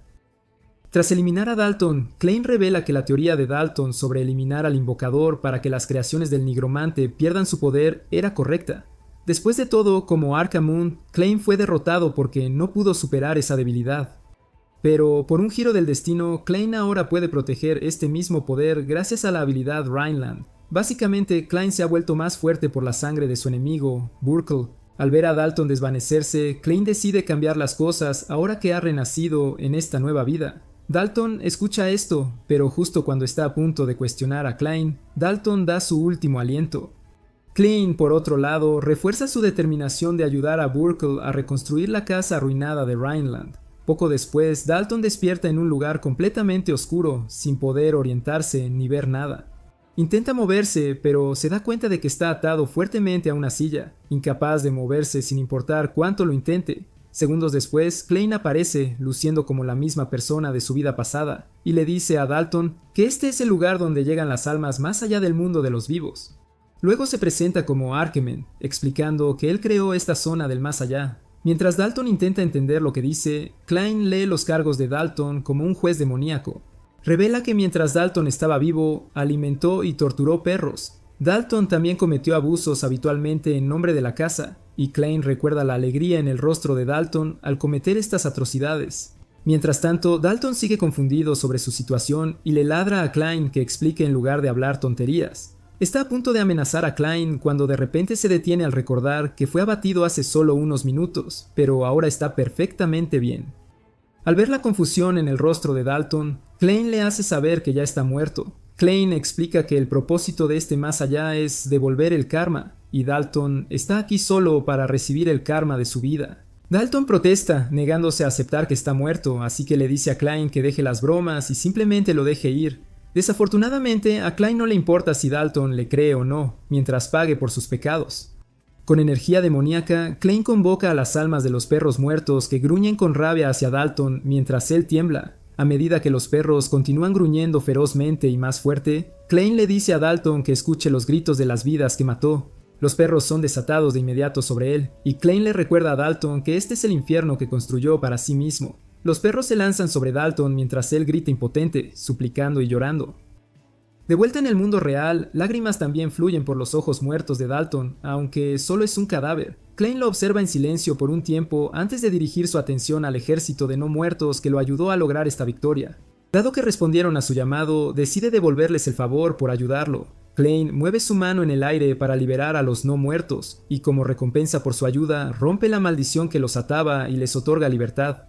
Tras eliminar a Dalton, Klein revela que la teoría de Dalton sobre eliminar al invocador para que las creaciones del nigromante pierdan su poder era correcta. Después de todo, como Arkham Moon, Klein fue derrotado porque no pudo superar esa debilidad. Pero, por un giro del destino, Klein ahora puede proteger este mismo poder gracias a la habilidad Rhineland. Básicamente, Klein se ha vuelto más fuerte por la sangre de su enemigo, Burkle. Al ver a Dalton desvanecerse, Klein decide cambiar las cosas ahora que ha renacido en esta nueva vida. Dalton escucha esto, pero justo cuando está a punto de cuestionar a Klein, Dalton da su último aliento. Klein, por otro lado, refuerza su determinación de ayudar a Burkle a reconstruir la casa arruinada de Rhineland. Poco después, Dalton despierta en un lugar completamente oscuro, sin poder orientarse ni ver nada. Intenta moverse, pero se da cuenta de que está atado fuertemente a una silla, incapaz de moverse sin importar cuánto lo intente. Segundos después, Klein aparece, luciendo como la misma persona de su vida pasada, y le dice a Dalton que este es el lugar donde llegan las almas más allá del mundo de los vivos. Luego se presenta como Arkham, explicando que él creó esta zona del más allá. Mientras Dalton intenta entender lo que dice, Klein lee los cargos de Dalton como un juez demoníaco. Revela que mientras Dalton estaba vivo, alimentó y torturó perros. Dalton también cometió abusos habitualmente en nombre de la casa, y Klein recuerda la alegría en el rostro de Dalton al cometer estas atrocidades. Mientras tanto, Dalton sigue confundido sobre su situación y le ladra a Klein que explique en lugar de hablar tonterías. Está a punto de amenazar a Klein cuando de repente se detiene al recordar que fue abatido hace solo unos minutos, pero ahora está perfectamente bien. Al ver la confusión en el rostro de Dalton, Klein le hace saber que ya está muerto. Klein explica que el propósito de este más allá es devolver el karma, y Dalton está aquí solo para recibir el karma de su vida. Dalton protesta, negándose a aceptar que está muerto, así que le dice a Klein que deje las bromas y simplemente lo deje ir. Desafortunadamente, a Klein no le importa si Dalton le cree o no, mientras pague por sus pecados. Con energía demoníaca, Klein convoca a las almas de los perros muertos que gruñen con rabia hacia Dalton mientras él tiembla. A medida que los perros continúan gruñendo ferozmente y más fuerte, Klein le dice a Dalton que escuche los gritos de las vidas que mató. Los perros son desatados de inmediato sobre él, y Klein le recuerda a Dalton que este es el infierno que construyó para sí mismo. Los perros se lanzan sobre Dalton mientras él grita impotente, suplicando y llorando. De vuelta en el mundo real, lágrimas también fluyen por los ojos muertos de Dalton, aunque solo es un cadáver. Klein lo observa en silencio por un tiempo antes de dirigir su atención al ejército de no muertos que lo ayudó a lograr esta victoria. Dado que respondieron a su llamado, decide devolverles el favor por ayudarlo. Klein mueve su mano en el aire para liberar a los no muertos, y como recompensa por su ayuda, rompe la maldición que los ataba y les otorga libertad.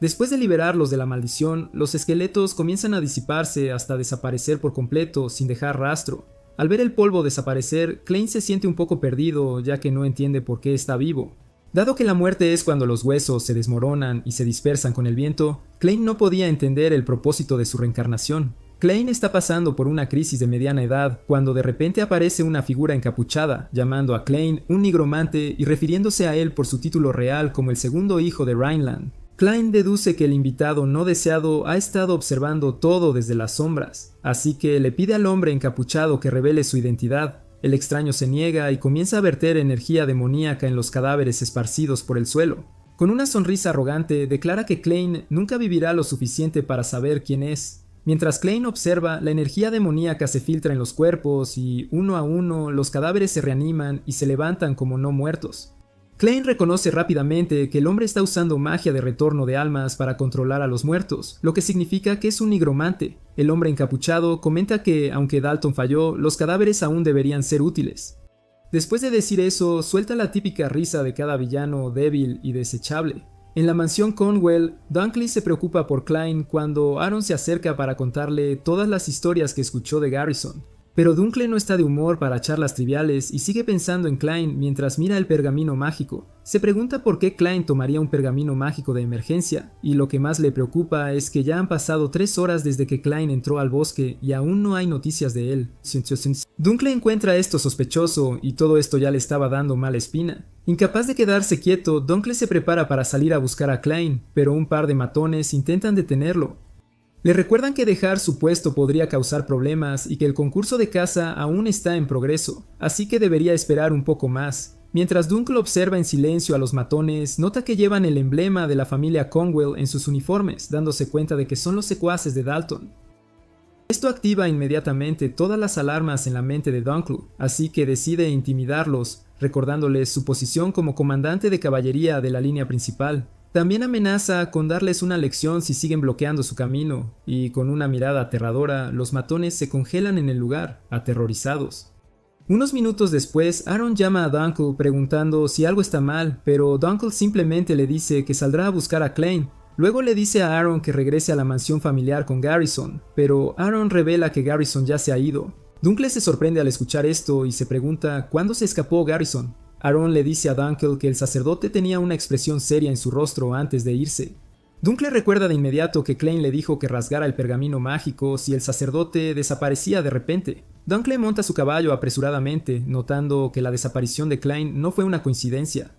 Después de liberarlos de la maldición, los esqueletos comienzan a disiparse hasta desaparecer por completo sin dejar rastro. Al ver el polvo desaparecer, Klein se siente un poco perdido ya que no entiende por qué está vivo. Dado que la muerte es cuando los huesos se desmoronan y se dispersan con el viento, Klein no podía entender el propósito de su reencarnación. Klein está pasando por una crisis de mediana edad cuando de repente aparece una figura encapuchada, llamando a Klein un nigromante y refiriéndose a él por su título real como el segundo hijo de Rhineland. Klein deduce que el invitado no deseado ha estado observando todo desde las sombras, así que le pide al hombre encapuchado que revele su identidad. El extraño se niega y comienza a verter energía demoníaca en los cadáveres esparcidos por el suelo. Con una sonrisa arrogante, declara que Klein nunca vivirá lo suficiente para saber quién es. Mientras Klein observa, la energía demoníaca se filtra en los cuerpos y, uno a uno, los cadáveres se reaniman y se levantan como no muertos. Klein reconoce rápidamente que el hombre está usando magia de retorno de almas para controlar a los muertos, lo que significa que es un nigromante. El hombre encapuchado comenta que, aunque Dalton falló, los cadáveres aún deberían ser útiles. Después de decir eso, suelta la típica risa de cada villano débil y desechable. En la mansión Cornwell, Dunkley se preocupa por Klein cuando Aaron se acerca para contarle todas las historias que escuchó de Garrison. Pero Dunkley no está de humor para charlas triviales y sigue pensando en Klein mientras mira el pergamino mágico. Se pregunta por qué Klein tomaría un pergamino mágico de emergencia, y lo que más le preocupa es que ya han pasado 3 horas desde que Klein entró al bosque y aún no hay noticias de él. Dunkley encuentra esto sospechoso y todo esto ya le estaba dando mala espina. Incapaz de quedarse quieto, Dunkley se prepara para salir a buscar a Klein, pero un par de matones intentan detenerlo. Le recuerdan que dejar su puesto podría causar problemas y que el concurso de caza aún está en progreso, así que debería esperar un poco más. Mientras Dunkley observa en silencio a los matones, nota que llevan el emblema de la familia Cornwell en sus uniformes, dándose cuenta de que son los secuaces de Dalton. Esto activa inmediatamente todas las alarmas en la mente de Dunkley, así que decide intimidarlos, recordándoles su posición como comandante de caballería de la línea principal. También amenaza con darles una lección si siguen bloqueando su camino, y con una mirada aterradora, los matones se congelan en el lugar, aterrorizados. Unos minutos después, Aaron llama a Dunkley preguntando si algo está mal, pero Dunkley simplemente le dice que saldrá a buscar a Klein. Luego le dice a Aaron que regrese a la mansión familiar con Garrison, pero Aaron revela que Garrison ya se ha ido. Dunkley se sorprende al escuchar esto y se pregunta cuándo se escapó Garrison. Aaron le dice a Dunkley que el sacerdote tenía una expresión seria en su rostro antes de irse. Dunkley recuerda de inmediato que Klein le dijo que rasgara el pergamino mágico si el sacerdote desaparecía de repente. Dunkley monta su caballo apresuradamente, notando que la desaparición de Klein no fue una coincidencia.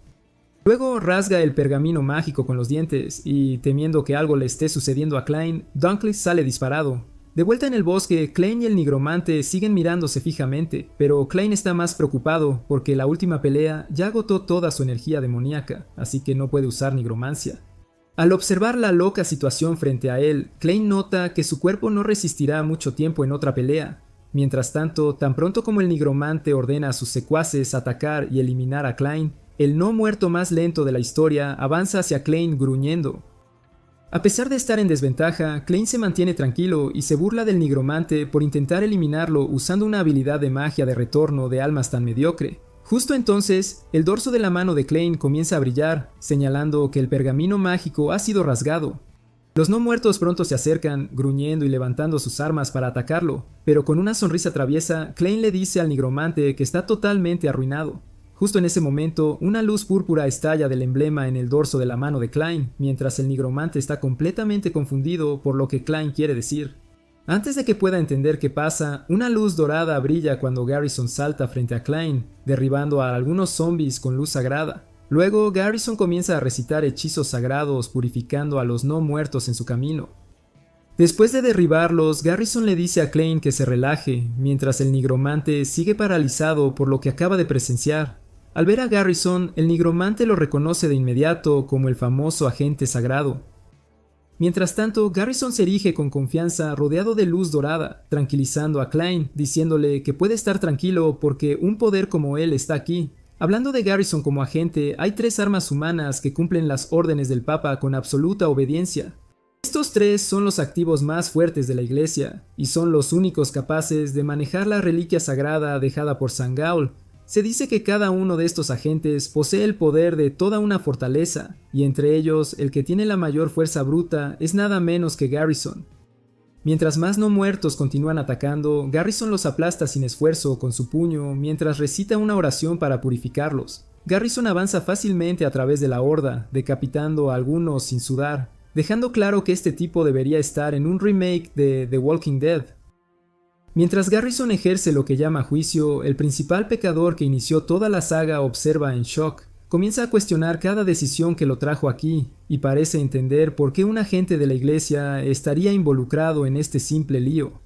Luego rasga el pergamino mágico con los dientes y, temiendo que algo le esté sucediendo a Klein, Dunkley sale disparado. De vuelta en el bosque, Klein y el nigromante siguen mirándose fijamente, pero Klein está más preocupado porque la última pelea ya agotó toda su energía demoníaca, así que no puede usar nigromancia. Al observar la loca situación frente a él, Klein nota que su cuerpo no resistirá mucho tiempo en otra pelea. Mientras tanto, tan pronto como el nigromante ordena a sus secuaces atacar y eliminar a Klein, el no muerto más lento de la historia avanza hacia Klein gruñendo. A pesar de estar en desventaja, Klein se mantiene tranquilo y se burla del nigromante por intentar eliminarlo usando una habilidad de magia de retorno de almas tan mediocre. Justo entonces, el dorso de la mano de Klein comienza a brillar, señalando que el pergamino mágico ha sido rasgado. Los no muertos pronto se acercan, gruñendo y levantando sus armas para atacarlo, pero con una sonrisa traviesa, Klein le dice al nigromante que está totalmente arruinado. Justo en ese momento, una luz púrpura estalla del emblema en el dorso de la mano de Klein, mientras el nigromante está completamente confundido por lo que Klein quiere decir. Antes de que pueda entender qué pasa, una luz dorada brilla cuando Garrison salta frente a Klein, derribando a algunos zombies con luz sagrada. Luego, Garrison comienza a recitar hechizos sagrados purificando a los no muertos en su camino. Después de derribarlos, Garrison le dice a Klein que se relaje, mientras el nigromante sigue paralizado por lo que acaba de presenciar. Al ver a Garrison, el nigromante lo reconoce de inmediato como el famoso agente sagrado. Mientras tanto, Garrison se erige con confianza rodeado de luz dorada, tranquilizando a Klein, diciéndole que puede estar tranquilo porque un poder como él está aquí. Hablando de Garrison como agente, hay 3 armas humanas que cumplen las órdenes del Papa con absoluta obediencia. Estos 3 son los activos más fuertes de la iglesia, y son los únicos capaces de manejar la reliquia sagrada dejada por San Gaul. Se dice que cada uno de estos agentes posee el poder de toda una fortaleza, y entre ellos el que tiene la mayor fuerza bruta es nada menos que Garrison. Mientras más no muertos continúan atacando, Garrison los aplasta sin esfuerzo con su puño mientras recita una oración para purificarlos. Garrison avanza fácilmente a través de la horda, decapitando a algunos sin sudar, dejando claro que este tipo debería estar en un remake de The Walking Dead. Mientras Garrison ejerce lo que llama juicio, el principal pecador que inició toda la saga observa en shock. Comienza a cuestionar cada decisión que lo trajo aquí, y parece entender por qué un agente de la iglesia estaría involucrado en este simple lío.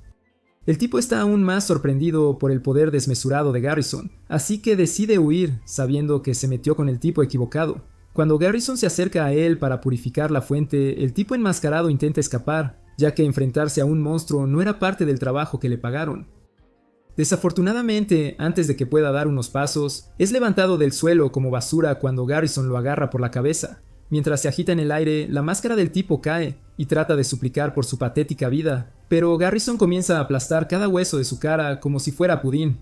El tipo está aún más sorprendido por el poder desmesurado de Garrison, así que decide huir, sabiendo que se metió con el tipo equivocado. Cuando Garrison se acerca a él para purificar la fuente, el tipo enmascarado intenta escapar. ya que enfrentarse a un monstruo no era parte del trabajo que le pagaron. Desafortunadamente, antes de que pueda dar unos pasos, es levantado del suelo como basura cuando Garrison lo agarra por la cabeza. Mientras se agita en el aire, la máscara del tipo cae y trata de suplicar por su patética vida, pero Garrison comienza a aplastar cada hueso de su cara como si fuera pudín.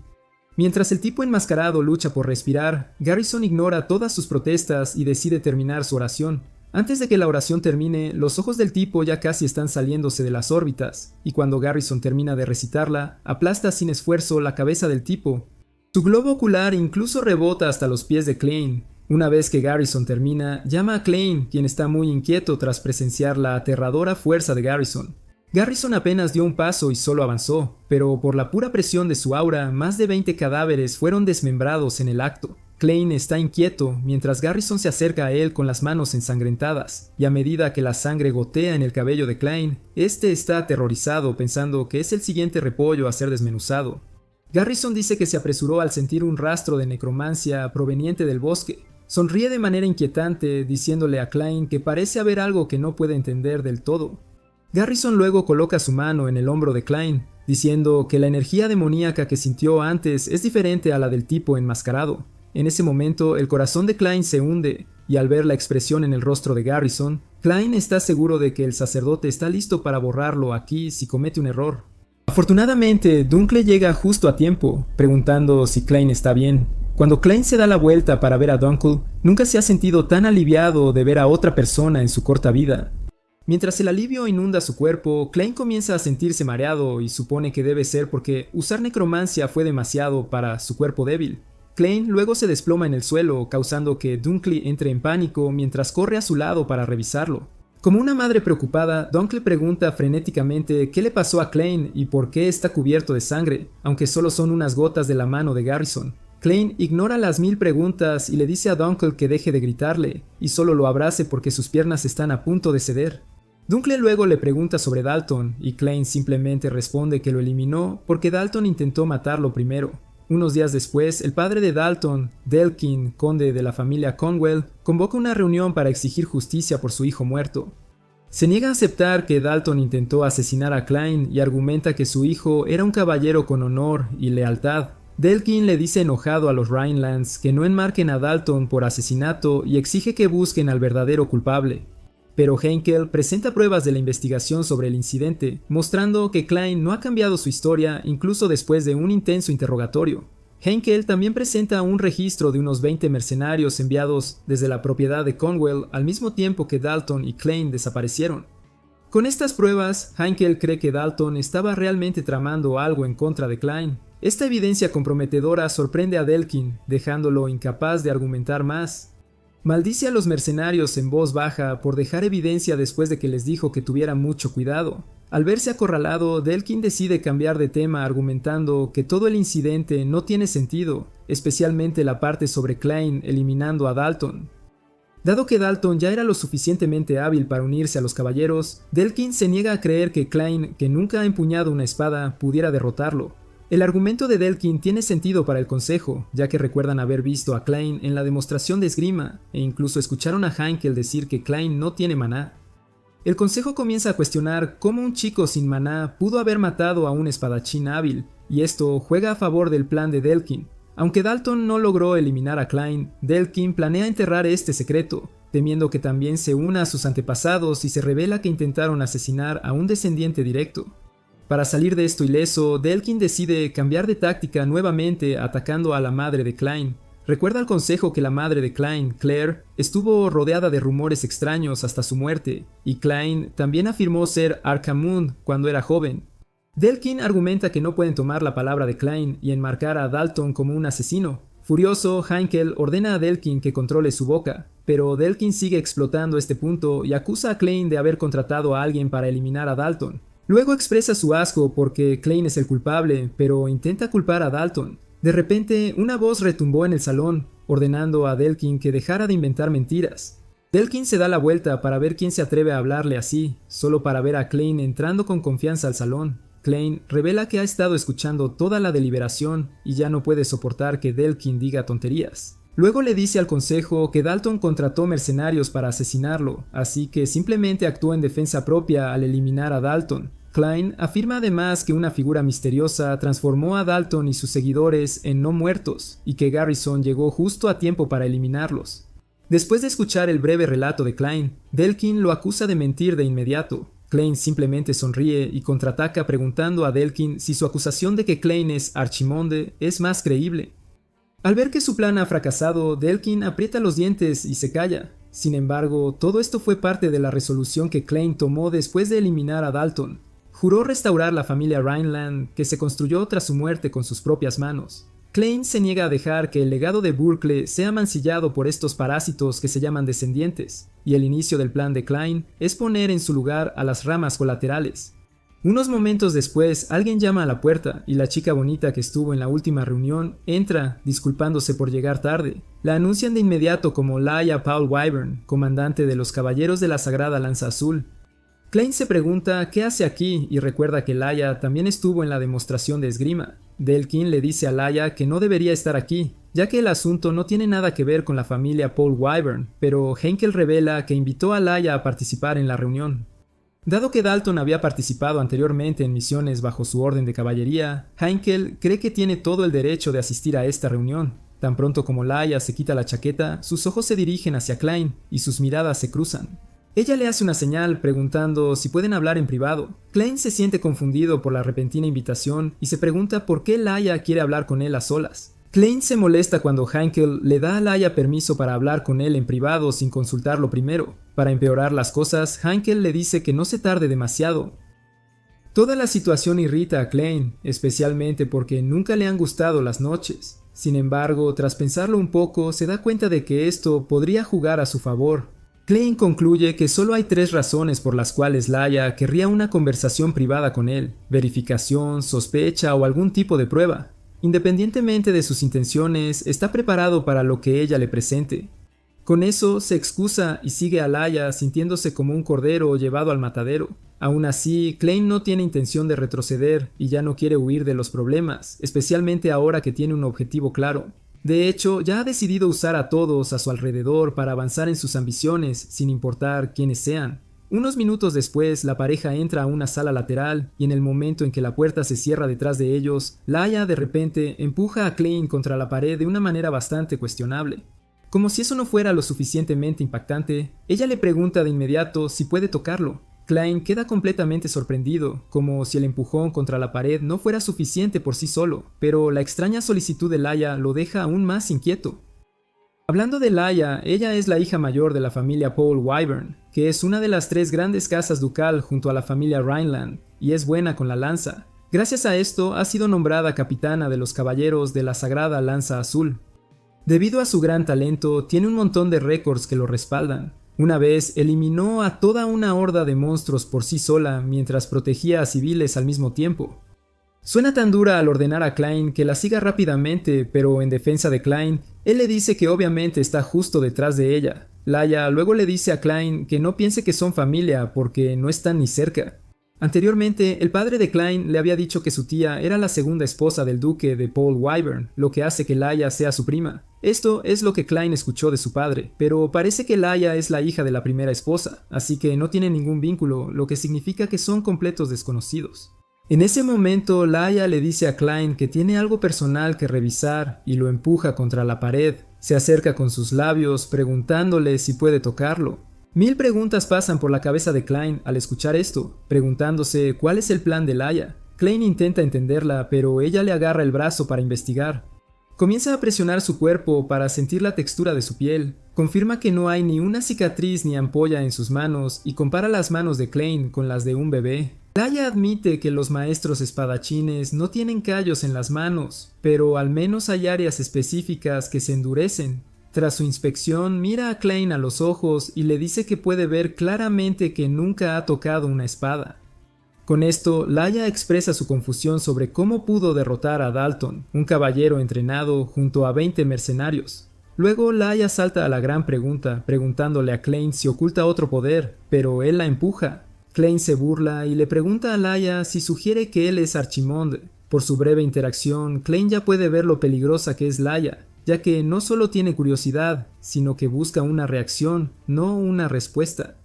Mientras el tipo enmascarado lucha por respirar, Garrison ignora todas sus protestas y decide terminar su oración. Antes de que la oración termine, los ojos del tipo ya casi están saliéndose de las órbitas, y cuando Garrison termina de recitarla, aplasta sin esfuerzo la cabeza del tipo. Su globo ocular incluso rebota hasta los pies de Klein. Una vez que Garrison termina, llama a Klein, quien está muy inquieto tras presenciar la aterradora fuerza de Garrison. Garrison apenas dio un paso y solo avanzó, pero por la pura presión de su aura, más de 20 cadáveres fueron desmembrados en el acto. Klein está inquieto mientras Garrison se acerca a él con las manos ensangrentadas, y a medida que la sangre gotea en el cabello de Klein, este está aterrorizado pensando que es el siguiente repollo a ser desmenuzado. Garrison dice que se apresuró al sentir un rastro de necromancia proveniente del bosque. Sonríe de manera inquietante diciéndole a Klein que parece haber algo que no puede entender del todo. Garrison luego coloca su mano en el hombro de Klein, diciendo que la energía demoníaca que sintió antes es diferente a la del tipo enmascarado. En ese momento, el corazón de Klein se hunde, y al ver la expresión en el rostro de Garrison, Klein está seguro de que el sacerdote está listo para borrarlo aquí si comete un error. Afortunadamente, Dunkley llega justo a tiempo, preguntando si Klein está bien. Cuando Klein se da la vuelta para ver a Dunkley, nunca se ha sentido tan aliviado de ver a otra persona en su corta vida. Mientras el alivio inunda su cuerpo, Klein comienza a sentirse mareado y supone que debe ser porque usar necromancia fue demasiado para su cuerpo débil. Klein luego se desploma en el suelo, causando que Dunkley entre en pánico mientras corre a su lado para revisarlo. Como una madre preocupada, Dunkley pregunta frenéticamente qué le pasó a Klein y por qué está cubierto de sangre, aunque solo son unas gotas de la mano de Garrison. Klein ignora las 1000 preguntas y le dice a Dunkley que deje de gritarle, y solo lo abrace porque sus piernas están a punto de ceder. Dunkley luego le pregunta sobre Dalton, y Klein simplemente responde que lo eliminó porque Dalton intentó matarlo primero. Unos días después, el padre de Dalton, Delkin, conde de la familia Conwell, convoca una reunión para exigir justicia por su hijo muerto. Se niega a aceptar que Dalton intentó asesinar a Klein y argumenta que su hijo era un caballero con honor y lealtad. Delkin le dice enojado a los Rhinelands que no enmarquen a Dalton por asesinato y exige que busquen al verdadero culpable. Pero Henkel presenta pruebas de la investigación sobre el incidente, mostrando que Klein no ha cambiado su historia incluso después de un intenso interrogatorio. Henkel también presenta un registro de unos 20 mercenarios enviados desde la propiedad de Conwell al mismo tiempo que Dalton y Klein desaparecieron. Con estas pruebas, Henkel cree que Dalton estaba realmente tramando algo en contra de Klein. Esta evidencia comprometedora sorprende a Delkin, dejándolo incapaz de argumentar más. Maldice a los mercenarios en voz baja por dejar evidencia después de que les dijo que tuvieran mucho cuidado. Al verse acorralado, Delkin decide cambiar de tema argumentando que todo el incidente no tiene sentido, especialmente la parte sobre Klein eliminando a Dalton. Dado que Dalton ya era lo suficientemente hábil para unirse a los caballeros, Delkin se niega a creer que Klein, que nunca ha empuñado una espada, pudiera derrotarlo. El argumento de Delkin tiene sentido para el consejo, ya que recuerdan haber visto a Klein en la demostración de esgrima, e incluso escucharon a Henkel decir que Klein no tiene maná. El consejo comienza a cuestionar cómo un chico sin maná pudo haber matado a un espadachín hábil, y esto juega a favor del plan de Delkin. Aunque Dalton no logró eliminar a Klein, Delkin planea enterrar este secreto, temiendo que también se una a sus antepasados y se revela que intentaron asesinar a un descendiente directo. Para salir de esto ileso, Delkin decide cambiar de táctica nuevamente atacando a la madre de Klein. Recuerda el consejo que la madre de Klein, Claire, estuvo rodeada de rumores extraños hasta su muerte, y Klein también afirmó ser Archamund cuando era joven. Delkin argumenta que no pueden tomar la palabra de Klein y enmarcar a Dalton como un asesino. Furioso, Henkel ordena a Delkin que controle su boca, pero Delkin sigue explotando este punto y acusa a Klein de haber contratado a alguien para eliminar a Dalton. Luego expresa su asco porque Klein es el culpable, pero intenta culpar a Dalton. De repente, una voz retumbó en el salón, ordenando a Delkin que dejara de inventar mentiras. Delkin se da la vuelta para ver quién se atreve a hablarle así, solo para ver a Klein entrando con confianza al salón. Klein revela que ha estado escuchando toda la deliberación y ya no puede soportar que Delkin diga tonterías. Luego le dice al consejo que Dalton contrató mercenarios para asesinarlo, así que simplemente actuó en defensa propia al eliminar a Dalton. Klein afirma además que una figura misteriosa transformó a Dalton y sus seguidores en no muertos, y que Garrison llegó justo a tiempo para eliminarlos. Después de escuchar el breve relato de Klein, Delkin lo acusa de mentir de inmediato. Klein simplemente sonríe y contraataca preguntando a Delkin si su acusación de que Klein es Archimonde es más creíble. Al ver que su plan ha fracasado, Delkin aprieta los dientes y se calla. Sin embargo, todo esto fue parte de la resolución que Klein tomó después de eliminar a Dalton. Juró restaurar la familia Rhineland, que se construyó tras su muerte con sus propias manos. Klein se niega a dejar que el legado de Burkle sea mancillado por estos parásitos que se llaman descendientes, y el inicio del plan de Klein es poner en su lugar a las ramas colaterales. Unos momentos después, alguien llama a la puerta y la chica bonita que estuvo en la última reunión entra, disculpándose por llegar tarde. La anuncian de inmediato como Laia Paul Wyvern, comandante de los Caballeros de la Sagrada Lanza Azul. Klein se pregunta qué hace aquí y recuerda que Laia también estuvo en la demostración de esgrima. Delkin le dice a Laia que no debería estar aquí, ya que el asunto no tiene nada que ver con la familia Paul Wyvern, pero Henkel revela que invitó a Laia a participar en la reunión. Dado que Dalton había participado anteriormente en misiones bajo su orden de caballería, Henkel cree que tiene todo el derecho de asistir a esta reunión. Tan pronto como Laia se quita la chaqueta, sus ojos se dirigen hacia Klein y sus miradas se cruzan. Ella le hace una señal preguntando si pueden hablar en privado. Klein se siente confundido por la repentina invitación y se pregunta por qué Laia quiere hablar con él a solas. Klein se molesta cuando Henkel le da a Laia permiso para hablar con él en privado sin consultarlo primero. Para empeorar las cosas, Henkel le dice que no se tarde demasiado. Toda la situación irrita a Klein, especialmente porque nunca le han gustado las noches. Sin embargo, tras pensarlo un poco, se da cuenta de que esto podría jugar a su favor. Klein concluye que solo hay 3 razones por las cuales Laia querría una conversación privada con él: verificación, sospecha o algún tipo de prueba. Independientemente de sus intenciones, está preparado para lo que ella le presente. Con eso, se excusa y sigue a Laia sintiéndose como un cordero llevado al matadero. Aún así, Klein no tiene intención de retroceder y ya no quiere huir de los problemas, especialmente ahora que tiene un objetivo claro. De hecho, ya ha decidido usar a todos a su alrededor para avanzar en sus ambiciones, sin importar quiénes sean. Unos minutos después, la pareja entra a una sala lateral y en el momento en que la puerta se cierra detrás de ellos, Laia de repente empuja a Klein contra la pared de una manera bastante cuestionable. Como si eso no fuera lo suficientemente impactante, ella le pregunta de inmediato si puede tocarlo. Klein queda completamente sorprendido, como si el empujón contra la pared no fuera suficiente por sí solo, pero la extraña solicitud de Laia lo deja aún más inquieto. Hablando de Laia, ella es la hija mayor de la familia Paul Wyvern, que es una de las 3 grandes casas ducal junto a la familia Rhineland, y es buena con la lanza. Gracias a esto, ha sido nombrada capitana de los Caballeros de la Sagrada Lanza Azul. Debido a su gran talento, tiene un montón de récords que lo respaldan. Una vez eliminó a toda una horda de monstruos por sí sola mientras protegía a civiles al mismo tiempo. Suena tan dura al ordenar a Klein que la siga rápidamente, pero en defensa de Klein, él le dice que obviamente está justo detrás de ella. Laia luego le dice a Klein que no piense que son familia porque no están ni cerca. Anteriormente, el padre de Klein le había dicho que su tía era la segunda esposa del duque de Paul Wyvern, lo que hace que Laia sea su prima. Esto es lo que Klein escuchó de su padre, pero parece que Laia es la hija de la primera esposa, así que no tiene ningún vínculo, lo que significa que son completos desconocidos. En ese momento, Laia le dice a Klein que tiene algo personal que revisar y lo empuja contra la pared. Se acerca con sus labios, preguntándole si puede tocarlo. 1000 preguntas pasan por la cabeza de Klein al escuchar esto, preguntándose cuál es el plan de Laia. Klein intenta entenderla, pero ella le agarra el brazo para investigar. Comienza a presionar su cuerpo para sentir la textura de su piel. Confirma que no hay ni una cicatriz ni ampolla en sus manos y compara las manos de Klein con las de un bebé. Laia admite que los maestros espadachines no tienen callos en las manos, pero al menos hay áreas específicas que se endurecen. Tras su inspección, mira a Klein a los ojos y le dice que puede ver claramente que nunca ha tocado una espada. Con esto, Laia expresa su confusión sobre cómo pudo derrotar a Dalton, un caballero entrenado, junto a 20 mercenarios. Luego, Laia salta a la gran pregunta, preguntándole a Klein si oculta otro poder, pero él la empuja. Klein se burla y le pregunta a Laia si sugiere que él es Archimonde. Por su breve interacción, Klein ya puede ver lo peligrosa que es Laia, ya que no solo tiene curiosidad, sino que busca una reacción, no una respuesta.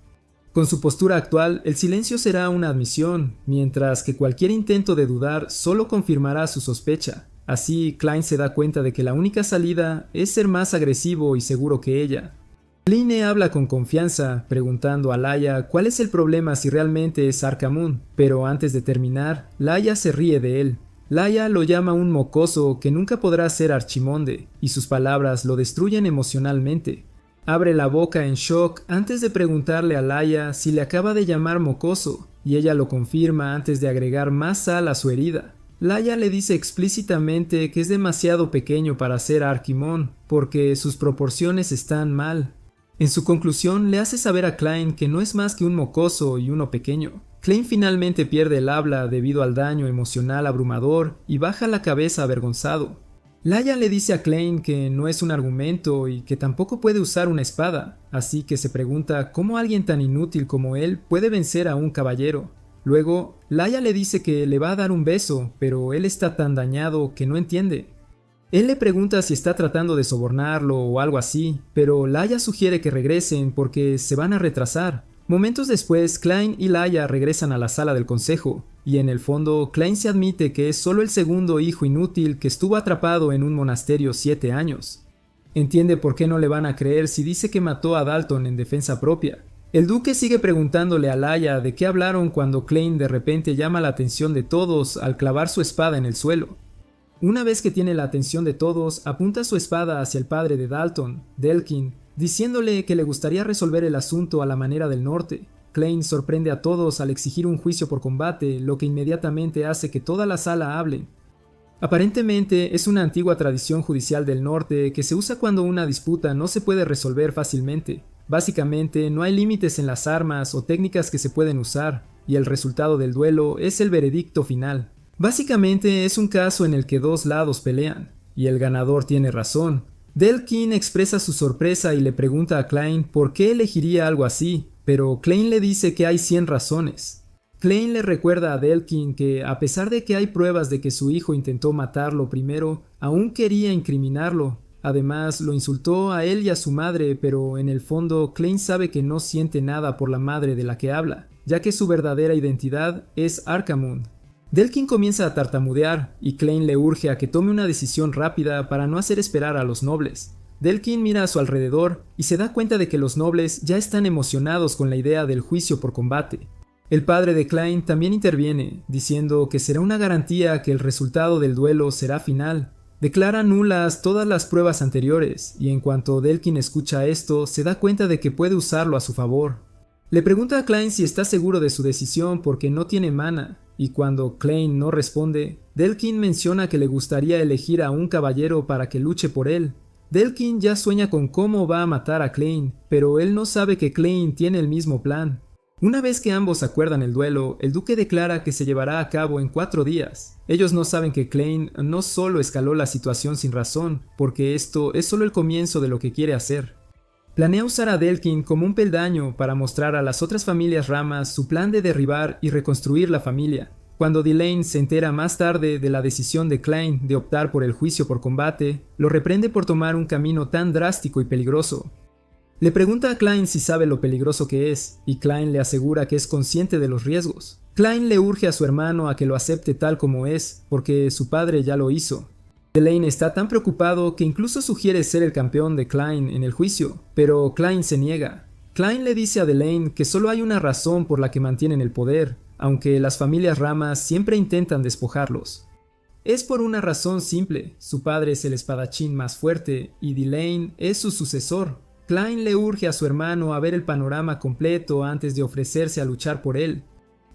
Con su postura actual, el silencio será una admisión, mientras que cualquier intento de dudar solo confirmará su sospecha. Así, Klein se da cuenta de que la única salida es ser más agresivo y seguro que ella. Kline habla con confianza, preguntando a Laia cuál es el problema si realmente es Arcamoon, pero antes de terminar, Laia se ríe de él. Laia lo llama un mocoso que nunca podrá ser Archimonde, y sus palabras lo destruyen emocionalmente. Abre la boca en shock antes de preguntarle a Laia si le acaba de llamar mocoso, y ella lo confirma antes de agregar más sal a su herida. Laia le dice explícitamente que es demasiado pequeño para ser Archimonde, porque sus proporciones están mal. En su conclusión le hace saber a Klein que no es más que un mocoso y uno pequeño. Klein finalmente pierde el habla debido al daño emocional abrumador y baja la cabeza avergonzado. Laia le dice a Klein que no es un argumento y que tampoco puede usar una espada, así que se pregunta cómo alguien tan inútil como él puede vencer a un caballero. Luego, Laia le dice que le va a dar un beso, pero él está tan dañado que no entiende. Él le pregunta si está tratando de sobornarlo o algo así, pero Laia sugiere que regresen porque se van a retrasar. Momentos después, Klein y Laia regresan a la sala del consejo, y en el fondo, Klein se admite que es solo el segundo hijo inútil que estuvo atrapado en un monasterio 7 años. Entiende por qué no le van a creer si dice que mató a Dalton en defensa propia. El duque sigue preguntándole a Laia de qué hablaron cuando Klein de repente llama la atención de todos al clavar su espada en el suelo. Una vez que tiene la atención de todos, apunta su espada hacia el padre de Dalton, Delkin, diciéndole que le gustaría resolver el asunto a la manera del norte. Klein sorprende a todos al exigir un juicio por combate, lo que inmediatamente hace que toda la sala hable. Aparentemente es una antigua tradición judicial del norte que se usa cuando una disputa no se puede resolver fácilmente. Básicamente no hay límites en las armas o técnicas que se pueden usar, y el resultado del duelo es el veredicto final. Básicamente es un caso en el que dos lados pelean, y el ganador tiene razón. Delkin expresa su sorpresa y le pregunta a Klein por qué elegiría algo así, pero Klein le dice que hay 100 razones. Klein le recuerda a Delkin que, a pesar de que hay pruebas de que su hijo intentó matarlo primero, aún quería incriminarlo. Además, lo insultó a él y a su madre, pero en el fondo Klein sabe que no siente nada por la madre de la que habla, ya que su verdadera identidad es Arcamoon. Delkin comienza a tartamudear, y Klein le urge a que tome una decisión rápida para no hacer esperar a los nobles. Delkin mira a su alrededor y se da cuenta de que los nobles ya están emocionados con la idea del juicio por combate. El padre de Klein también interviene, diciendo que será una garantía que el resultado del duelo será final. Declara nulas todas las pruebas anteriores, y en cuanto Delkin escucha esto, se da cuenta de que puede usarlo a su favor. Le pregunta a Klein si está seguro de su decisión porque no tiene mana, y cuando Klein no responde, Delkin menciona que le gustaría elegir a un caballero para que luche por él. Delkin ya sueña con cómo va a matar a Klein, pero él no sabe que Klein tiene el mismo plan. Una vez que ambos acuerdan el duelo, el duque declara que se llevará a cabo en 4 días. Ellos no saben que Klein no solo escaló la situación sin razón, porque esto es solo el comienzo de lo que quiere hacer. Planea usar a Delkin como un peldaño para mostrar a las otras familias ramas su plan de derribar y reconstruir la familia. Cuando Delane se entera más tarde de la decisión de Klein de optar por el juicio por combate, lo reprende por tomar un camino tan drástico y peligroso. Le pregunta a Klein si sabe lo peligroso que es, y Klein le asegura que es consciente de los riesgos. Klein le urge a su hermano a que lo acepte tal como es, porque su padre ya lo hizo. Delane está tan preocupado que incluso sugiere ser el campeón de Klein en el juicio, pero Klein se niega. Klein le dice a Delane que solo hay una razón por la que mantienen el poder, aunque las familias ramas siempre intentan despojarlos. Es por una razón simple: su padre es el espadachín más fuerte y Delane es su sucesor. Klein le urge a su hermano a ver el panorama completo antes de ofrecerse a luchar por él.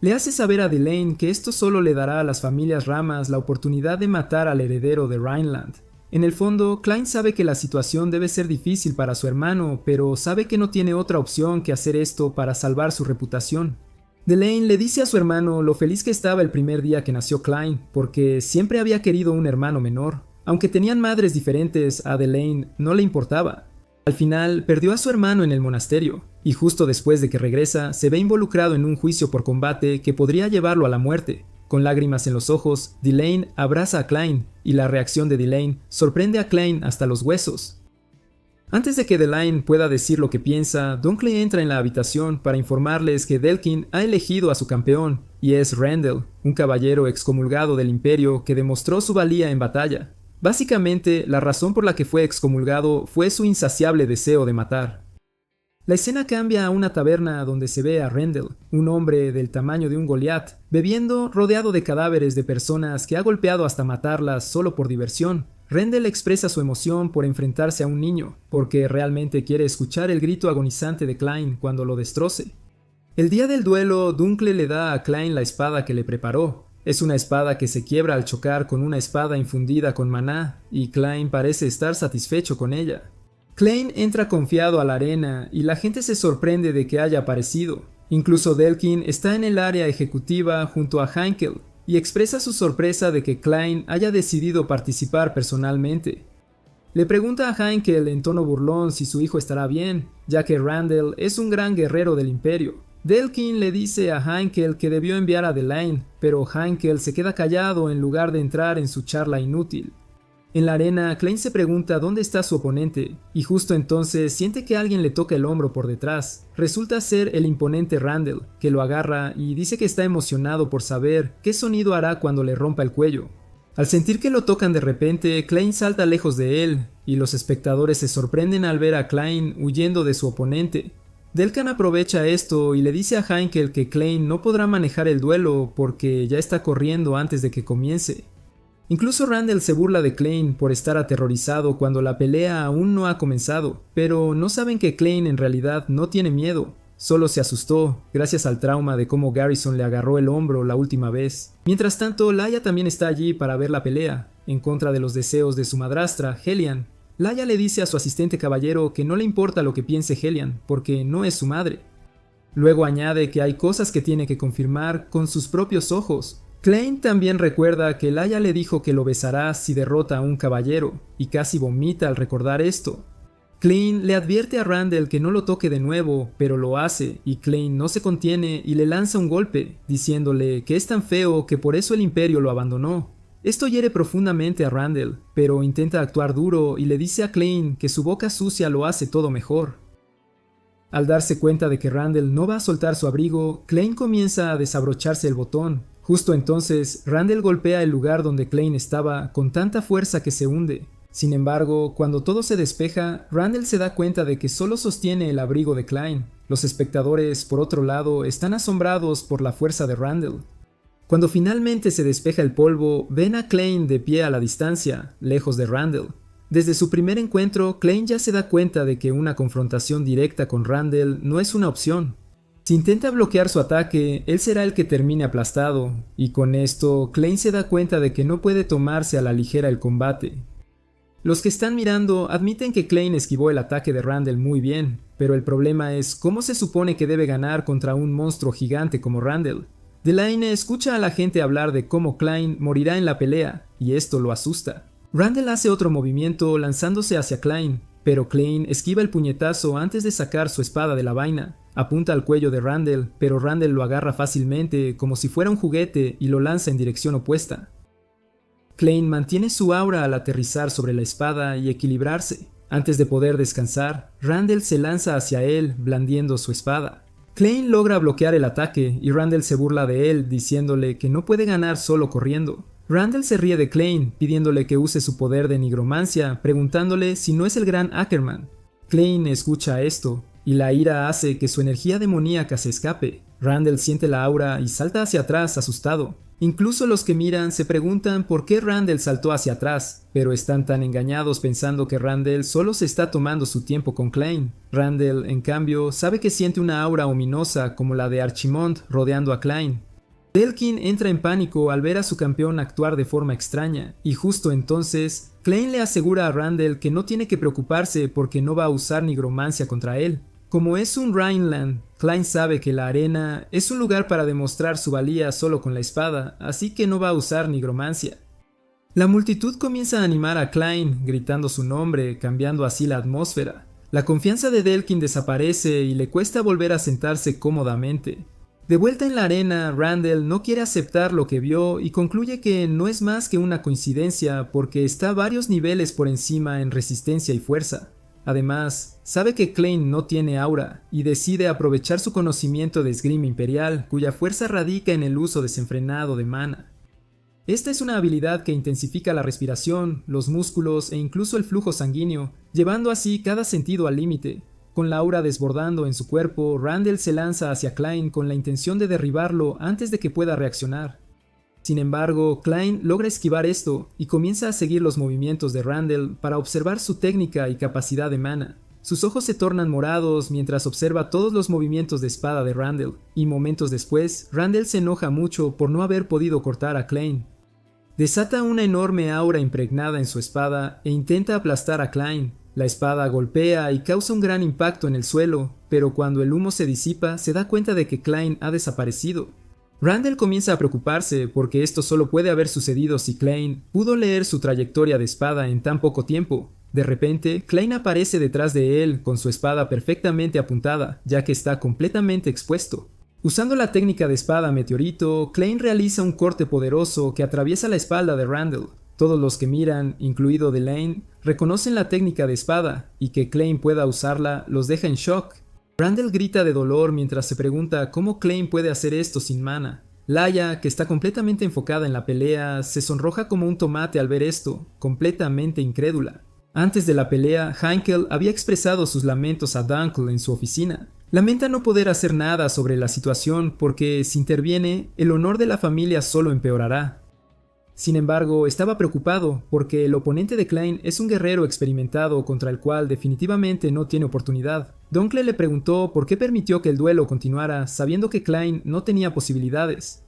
Le hace saber a Delane que esto solo le dará a las familias ramas la oportunidad de matar al heredero de Rhineland. En el fondo, Klein sabe que la situación debe ser difícil para su hermano, pero sabe que no tiene otra opción que hacer esto para salvar su reputación. Delane le dice a su hermano lo feliz que estaba el primer día que nació Klein, porque siempre había querido un hermano menor. Aunque tenían madres diferentes, a Delane no le importaba. Al final, perdió a su hermano en el monasterio, y justo después de que regresa, se ve involucrado en un juicio por combate que podría llevarlo a la muerte. Con lágrimas en los ojos, Delane abraza a Klein, y la reacción de Delane sorprende a Klein hasta los huesos. Antes de que Delane pueda decir lo que piensa, Dunkley entra en la habitación para informarles que Delkin ha elegido a su campeón, y es Randall, un caballero excomulgado del Imperio que demostró su valía en batalla. Básicamente, la razón por la que fue excomulgado fue su insaciable deseo de matar. La escena cambia a una taberna donde se ve a Randall, un hombre del tamaño de un Goliat, bebiendo rodeado de cadáveres de personas que ha golpeado hasta matarlas solo por diversión. Randall expresa su emoción por enfrentarse a un niño, porque realmente quiere escuchar el grito agonizante de Klein cuando lo destroce. El día del duelo, Dunkley le da a Klein la espada que le preparó. Es una espada que se quiebra al chocar con una espada infundida con maná, y Klein parece estar satisfecho con ella. Klein entra confiado a la arena y la gente se sorprende de que haya aparecido. Incluso Delkin está en el área ejecutiva junto a Heinkel y expresa su sorpresa de que Klein haya decidido participar personalmente. Le pregunta a Heinkel en tono burlón si su hijo estará bien, ya que Randall es un gran guerrero del Imperio. Delkin le dice a Heinkel que debió enviar a Delane, pero Heinkel se queda callado en lugar de entrar en su charla inútil. En la arena, Klein se pregunta dónde está su oponente, y justo entonces siente que alguien le toca el hombro por detrás. Resulta ser el imponente Randall, que lo agarra y dice que está emocionado por saber qué sonido hará cuando le rompa el cuello. Al sentir que lo tocan de repente, Klein salta lejos de él, y los espectadores se sorprenden al ver a Klein huyendo de su oponente. Delkin aprovecha esto y le dice a Heinkel que Klein no podrá manejar el duelo porque ya está corriendo antes de que comience. Incluso Randall se burla de Klein por estar aterrorizado cuando la pelea aún no ha comenzado, pero no saben que Klein en realidad no tiene miedo, solo se asustó gracias al trauma de cómo Garrison le agarró el hombro la última vez. Mientras tanto, Laia también está allí para ver la pelea, en contra de los deseos de su madrastra, Helian. Laia le dice a su asistente caballero que no le importa lo que piense Helian, porque no es su madre. Luego añade que hay cosas que tiene que confirmar con sus propios ojos. Klein también recuerda que Laia le dijo que lo besará si derrota a un caballero, y casi vomita al recordar esto. Klein le advierte a Randall que no lo toque de nuevo, pero lo hace, y Klein no se contiene y le lanza un golpe, diciéndole que es tan feo que por eso el Imperio lo abandonó. Esto hiere profundamente a Randall, pero intenta actuar duro y le dice a Klein que su boca sucia lo hace todo mejor. Al darse cuenta de que Randall no va a soltar su abrigo, Klein comienza a desabrocharse el botón. Justo entonces, Randall golpea el lugar donde Klein estaba con tanta fuerza que se hunde. Sin embargo, cuando todo se despeja, Randall se da cuenta de que solo sostiene el abrigo de Klein. Los espectadores, por otro lado, están asombrados por la fuerza de Randall. Cuando finalmente se despeja el polvo, ven a Klein de pie a la distancia, lejos de Randall. Desde su primer encuentro, Klein ya se da cuenta de que una confrontación directa con Randall no es una opción. Si intenta bloquear su ataque, él será el que termine aplastado, y con esto, Klein se da cuenta de que no puede tomarse a la ligera el combate. Los que están mirando admiten que Klein esquivó el ataque de Randall muy bien, pero el problema es cómo se supone que debe ganar contra un monstruo gigante como Randall. Delane escucha a la gente hablar de cómo Klein morirá en la pelea, y esto lo asusta. Randall hace otro movimiento lanzándose hacia Klein, pero Klein esquiva el puñetazo antes de sacar su espada de la vaina. Apunta al cuello de Randall, pero Randall lo agarra fácilmente como si fuera un juguete y lo lanza en dirección opuesta. Klein mantiene su aura al aterrizar sobre la espada y equilibrarse. Antes de poder descansar, Randall se lanza hacia él blandiendo su espada. Klein logra bloquear el ataque y Randall se burla de él diciéndole que no puede ganar solo corriendo. Randall se ríe de Klein pidiéndole que use su poder de nigromancia, preguntándole si no es el gran Ackerman. Klein escucha esto y la ira hace que su energía demoníaca se escape. Randall siente la aura y salta hacia atrás asustado. Incluso los que miran se preguntan por qué Randall saltó hacia atrás, pero están tan engañados pensando que Randall solo se está tomando su tiempo con Klein. Randall, en cambio, sabe que siente una aura ominosa como la de Archimond rodeando a Klein. Delkin entra en pánico al ver a su campeón actuar de forma extraña, y justo entonces, Klein le asegura a Randall que no tiene que preocuparse porque no va a usar nigromancia contra él. Como es un Rhineland, Klein sabe que la arena es un lugar para demostrar su valía solo con la espada, así que no va a usar nigromancia. La multitud comienza a animar a Klein, gritando su nombre, cambiando así la atmósfera. La confianza de Delkin desaparece y le cuesta volver a sentarse cómodamente. De vuelta en la arena, Randall no quiere aceptar lo que vio y concluye que no es más que una coincidencia porque está varios niveles por encima en resistencia y fuerza. Además, sabe que Klein no tiene aura y decide aprovechar su conocimiento de esgrima imperial, cuya fuerza radica en el uso desenfrenado de mana. Esta es una habilidad que intensifica la respiración, los músculos e incluso el flujo sanguíneo, llevando así cada sentido al límite. Con la aura desbordando en su cuerpo, Randall se lanza hacia Klein con la intención de derribarlo antes de que pueda reaccionar. Sin embargo, Klein logra esquivar esto y comienza a seguir los movimientos de Randall para observar su técnica y capacidad de mana. Sus ojos se tornan morados mientras observa todos los movimientos de espada de Randall, y momentos después, Randall se enoja mucho por no haber podido cortar a Klein. Desata una enorme aura impregnada en su espada e intenta aplastar a Klein. La espada golpea y causa un gran impacto en el suelo, pero cuando el humo se disipa, se da cuenta de que Klein ha desaparecido. Randall comienza a preocuparse porque esto solo puede haber sucedido si Klein pudo leer su trayectoria de espada en tan poco tiempo. De repente, Klein aparece detrás de él con su espada perfectamente apuntada, ya que está completamente expuesto. Usando la técnica de espada meteorito, Klein realiza un corte poderoso que atraviesa la espalda de Randall. Todos los que miran, incluido Delane, reconocen la técnica de espada, y que Klein pueda usarla los deja en shock. Randall grita de dolor mientras se pregunta cómo Klein puede hacer esto sin mana. Laia, que está completamente enfocada en la pelea, se sonroja como un tomate al ver esto, completamente incrédula. Antes de la pelea, Heinkel había expresado sus lamentos a Dunkel en su oficina. Lamenta no poder hacer nada sobre la situación porque, si interviene, el honor de la familia solo empeorará. Sin embargo, estaba preocupado porque el oponente de Klein es un guerrero experimentado contra el cual definitivamente no tiene oportunidad. Dunkel le preguntó por qué permitió que el duelo continuara sabiendo que Klein no tenía posibilidades.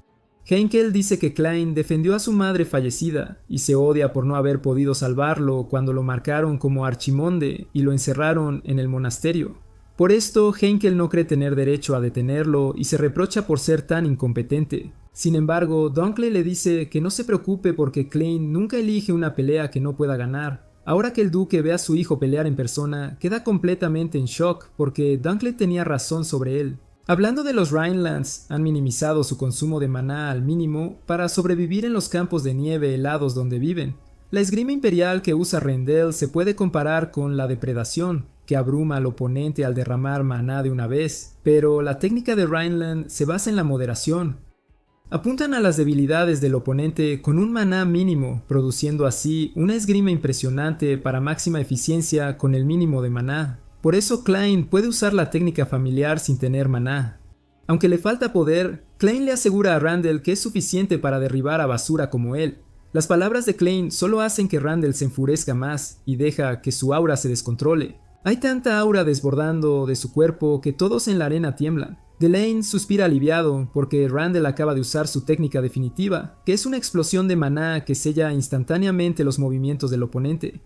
Heinkel dice que Klein defendió a su madre fallecida y se odia por no haber podido salvarlo cuando lo marcaron como archimonde y lo encerraron en el monasterio. Por esto, Heinkel no cree tener derecho a detenerlo y se reprocha por ser tan incompetente. Sin embargo, Dunkel le dice que no se preocupe porque Klein nunca elige una pelea que no pueda ganar. Ahora que el duque ve a su hijo pelear en persona, queda completamente en shock porque Dunkel tenía razón sobre él. Hablando de los Rhinelands, han minimizado su consumo de maná al mínimo para sobrevivir en los campos de nieve helados donde viven. La esgrima imperial que usa Rendell se puede comparar con la depredación, que abruma al oponente al derramar maná de una vez, pero la técnica de Rhineland se basa en la moderación. Apuntan a las debilidades del oponente con un maná mínimo, produciendo así una esgrima impresionante para máxima eficiencia con el mínimo de maná. Por eso Klein puede usar la técnica familiar sin tener maná. Aunque le falta poder, Klein le asegura a Randall que es suficiente para derribar a basura como él. Las palabras de Klein solo hacen que Randall se enfurezca más y deja que su aura se descontrole. Hay tanta aura desbordando de su cuerpo que todos en la arena tiemblan. Delane suspira aliviado porque Randall acaba de usar su técnica definitiva, que es una explosión de maná que sella instantáneamente los movimientos del oponente.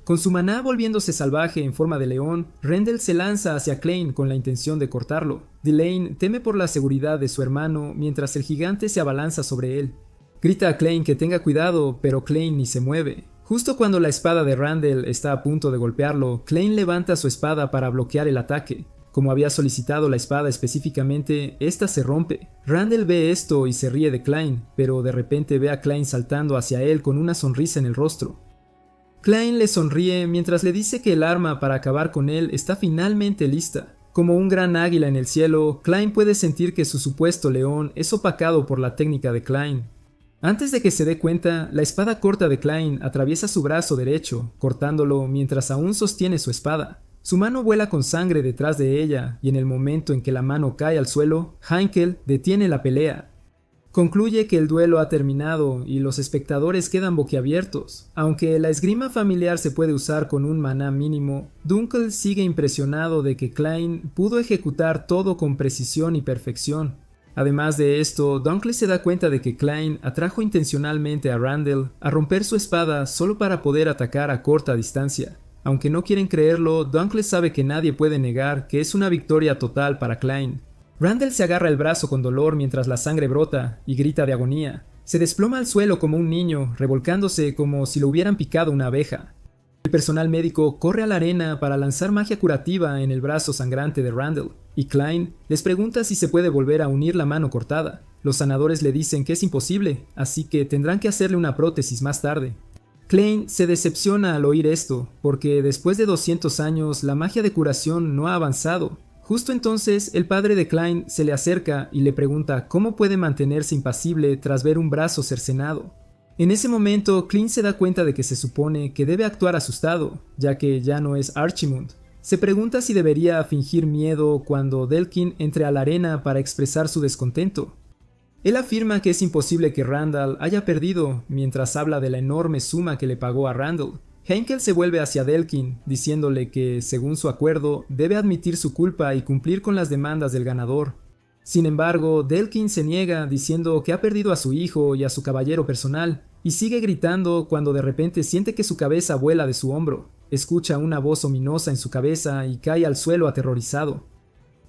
Con su maná volviéndose salvaje en forma de león, Randall se lanza hacia Klein con la intención de cortarlo. Delane teme por la seguridad de su hermano mientras el gigante se abalanza sobre él. Grita a Klein que tenga cuidado, pero Klein ni se mueve. Justo cuando la espada de Randall está a punto de golpearlo, Klein levanta su espada para bloquear el ataque. Como había solicitado la espada específicamente, esta se rompe. Randall ve esto y se ríe de Klein, pero de repente ve a Klein saltando hacia él con una sonrisa en el rostro. Klein le sonríe mientras le dice que el arma para acabar con él está finalmente lista. Como un gran águila en el cielo, Klein puede sentir que su supuesto león es opacado por la técnica de Klein. Antes de que se dé cuenta, la espada corta de Klein atraviesa su brazo derecho, cortándolo mientras aún sostiene su espada. Su mano vuela con sangre detrás de ella, y en el momento en que la mano cae al suelo, Heinkel detiene la pelea. Concluye que el duelo ha terminado y los espectadores quedan boquiabiertos. Aunque la esgrima familiar se puede usar con un maná mínimo, Dunkel sigue impresionado de que Klein pudo ejecutar todo con precisión y perfección. Además de esto, Dunkel se da cuenta de que Klein atrajo intencionalmente a Randall a romper su espada solo para poder atacar a corta distancia. Aunque no quieren creerlo, Dunkel sabe que nadie puede negar que es una victoria total para Klein. Randall se agarra el brazo con dolor mientras la sangre brota y grita de agonía. Se desploma al suelo como un niño, revolcándose como si lo hubieran picado una abeja. El personal médico corre a la arena para lanzar magia curativa en el brazo sangrante de Randall, y Klein les pregunta si se puede volver a unir la mano cortada. Los sanadores le dicen que es imposible, así que tendrán que hacerle una prótesis más tarde. Klein se decepciona al oír esto, porque después de 200 años la magia de curación no ha avanzado. Justo entonces el padre de Klein se le acerca y le pregunta cómo puede mantenerse impasible tras ver un brazo cercenado. En ese momento Klein se da cuenta de que se supone que debe actuar asustado, ya que ya no es Archimund. Se pregunta si debería fingir miedo cuando Delkin entre a la arena para expresar su descontento. Él afirma que es imposible que Randall haya perdido mientras habla de la enorme suma que le pagó a Randall. Heinkel se vuelve hacia Delkin, diciéndole que, según su acuerdo, debe admitir su culpa y cumplir con las demandas del ganador. Sin embargo, Delkin se niega, diciendo que ha perdido a su hijo y a su caballero personal, y sigue gritando cuando de repente siente que su cabeza vuela de su hombro. Escucha una voz ominosa en su cabeza y cae al suelo aterrorizado.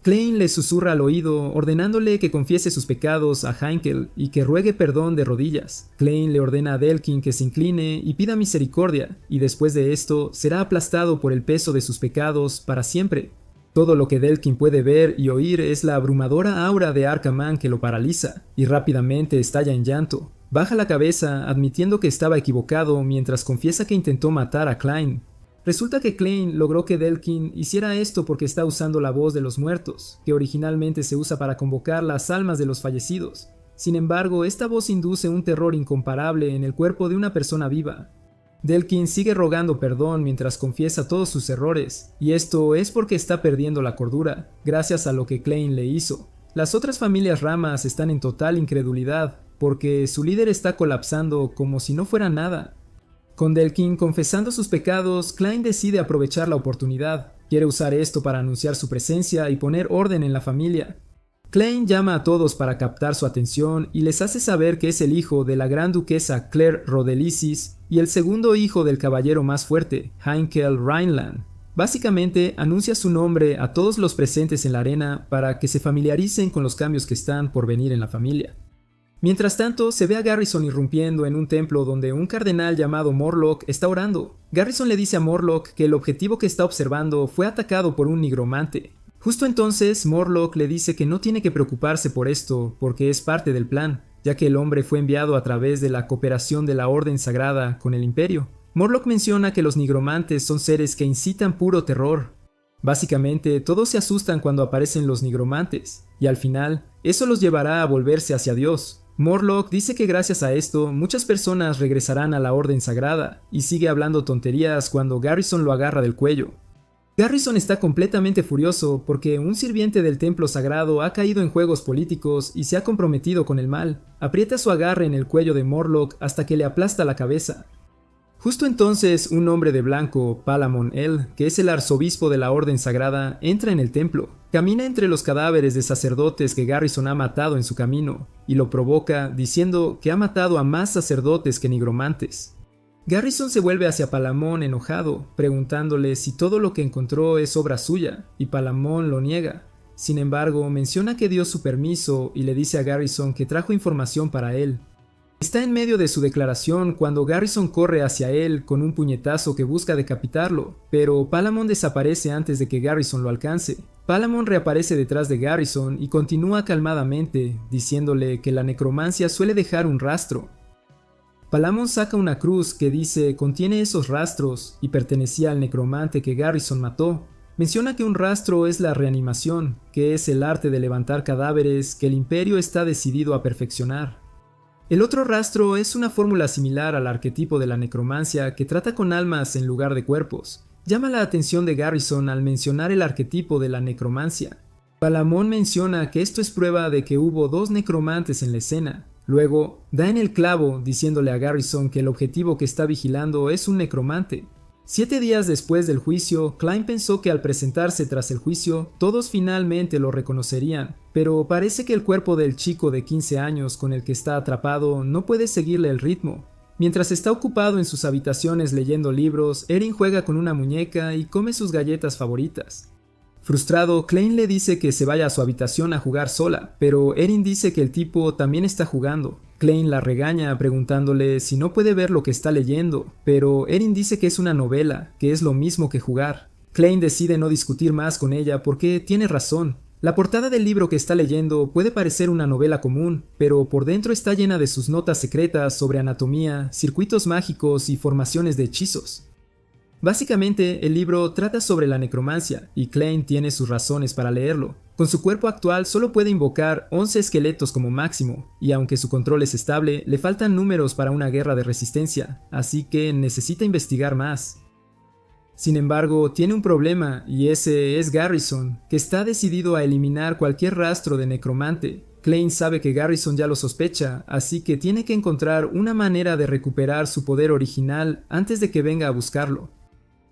Klein le susurra al oído, ordenándole que confiese sus pecados a Heinkel y que ruegue perdón de rodillas. Klein le ordena a Delkin que se incline y pida misericordia, y después de esto será aplastado por el peso de sus pecados para siempre. Todo lo que Delkin puede ver y oír es la abrumadora aura de Arcaman que lo paraliza, y rápidamente estalla en llanto. Baja la cabeza, admitiendo que estaba equivocado mientras confiesa que intentó matar a Klein. Resulta que Klein logró que Delkin hiciera esto porque está usando la voz de los muertos, que originalmente se usa para convocar las almas de los fallecidos. Sin embargo, esta voz induce un terror incomparable en el cuerpo de una persona viva. Delkin sigue rogando perdón mientras confiesa todos sus errores, y esto es porque está perdiendo la cordura, gracias a lo que Klein le hizo. Las otras familias ramas están en total incredulidad, porque su líder está colapsando como si no fuera nada. Con Delkin confesando sus pecados, Klein decide aprovechar la oportunidad. Quiere usar esto para anunciar su presencia y poner orden en la familia. Klein llama a todos para captar su atención y les hace saber que es el hijo de la gran duquesa Claire Rodelisis y el segundo hijo del caballero más fuerte, Heinkel Rhineland. Básicamente, anuncia su nombre a todos los presentes en la arena para que se familiaricen con los cambios que están por venir en la familia. Mientras tanto, se ve a Garrison irrumpiendo en un templo donde un cardenal llamado Morlock está orando. Garrison le dice a Morlock que el objetivo que está observando fue atacado por un nigromante. Justo entonces, Morlock le dice que no tiene que preocuparse por esto, porque es parte del plan, ya que el hombre fue enviado a través de la cooperación de la Orden Sagrada con el Imperio. Morlock menciona que los nigromantes son seres que incitan puro terror. Básicamente, todos se asustan cuando aparecen los nigromantes, y al final, eso los llevará a volverse hacia Dios. Morlock dice que gracias a esto, muchas personas regresarán a la Orden Sagrada, y sigue hablando tonterías cuando Garrison lo agarra del cuello. Garrison está completamente furioso porque un sirviente del templo sagrado ha caído en juegos políticos y se ha comprometido con el mal. Aprieta su agarre en el cuello de Morlock hasta que le aplasta la cabeza. Justo entonces, un hombre de blanco, Palamon El, que es el arzobispo de la Orden Sagrada, entra en el templo. Camina entre los cadáveres de sacerdotes que Garrison ha matado en su camino, y lo provoca diciendo que ha matado a más sacerdotes que nigromantes. Garrison se vuelve hacia Palamon enojado, preguntándole si todo lo que encontró es obra suya, y Palamon lo niega. Sin embargo, menciona que dio su permiso y le dice a Garrison que trajo información para él. Está en medio de su declaración cuando Garrison corre hacia él con un puñetazo que busca decapitarlo, pero Palamon desaparece antes de que Garrison lo alcance. Palamon reaparece detrás de Garrison y continúa calmadamente, diciéndole que la necromancia suele dejar un rastro. Palamon saca una cruz que dice contiene esos rastros y pertenecía al necromante que Garrison mató. Menciona que un rastro es la reanimación, que es el arte de levantar cadáveres que el Imperio está decidido a perfeccionar. El otro rastro es una fórmula similar al arquetipo de la necromancia que trata con almas en lugar de cuerpos. Llama la atención de Garrison al mencionar el arquetipo de la necromancia. Palamon menciona que esto es prueba de que hubo dos necromantes en la escena. Luego, da en el clavo diciéndole a Garrison que el objetivo que está vigilando es un necromante. 7 días después del juicio, Klein pensó que al presentarse tras el juicio, todos finalmente lo reconocerían, pero parece que el cuerpo del chico de 15 años con el que está atrapado no puede seguirle el ritmo. Mientras está ocupado en sus habitaciones leyendo libros, Erin juega con una muñeca y come sus galletas favoritas. Frustrado, Klein le dice que se vaya a su habitación a jugar sola, pero Erin dice que el tipo también está jugando. Klein la regaña preguntándole si no puede ver lo que está leyendo, pero Erin dice que es una novela, que es lo mismo que jugar. Klein decide no discutir más con ella porque tiene razón. La portada del libro que está leyendo puede parecer una novela común, pero por dentro está llena de sus notas secretas sobre anatomía, circuitos mágicos y formaciones de hechizos. Básicamente, el libro trata sobre la necromancia, y Klein tiene sus razones para leerlo. Con su cuerpo actual solo puede invocar 11 esqueletos como máximo, y aunque su control es estable, le faltan números para una guerra de resistencia, así que necesita investigar más. Sin embargo, tiene un problema, y ese es Garrison, que está decidido a eliminar cualquier rastro de necromante. Klein sabe que Garrison ya lo sospecha, así que tiene que encontrar una manera de recuperar su poder original antes de que venga a buscarlo.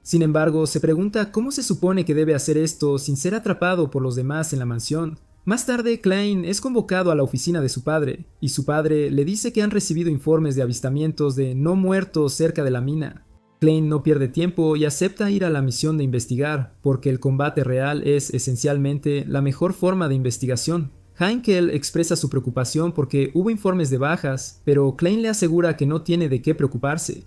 Sin embargo, se pregunta cómo se supone que debe hacer esto sin ser atrapado por los demás en la mansión. Más tarde, Klein es convocado a la oficina de su padre, y su padre le dice que han recibido informes de avistamientos de no muertos cerca de la mina. Klein no pierde tiempo y acepta ir a la misión de investigar, porque el combate real es esencialmente la mejor forma de investigación. Heinkel expresa su preocupación porque hubo informes de bajas, pero Klein le asegura que no tiene de qué preocuparse.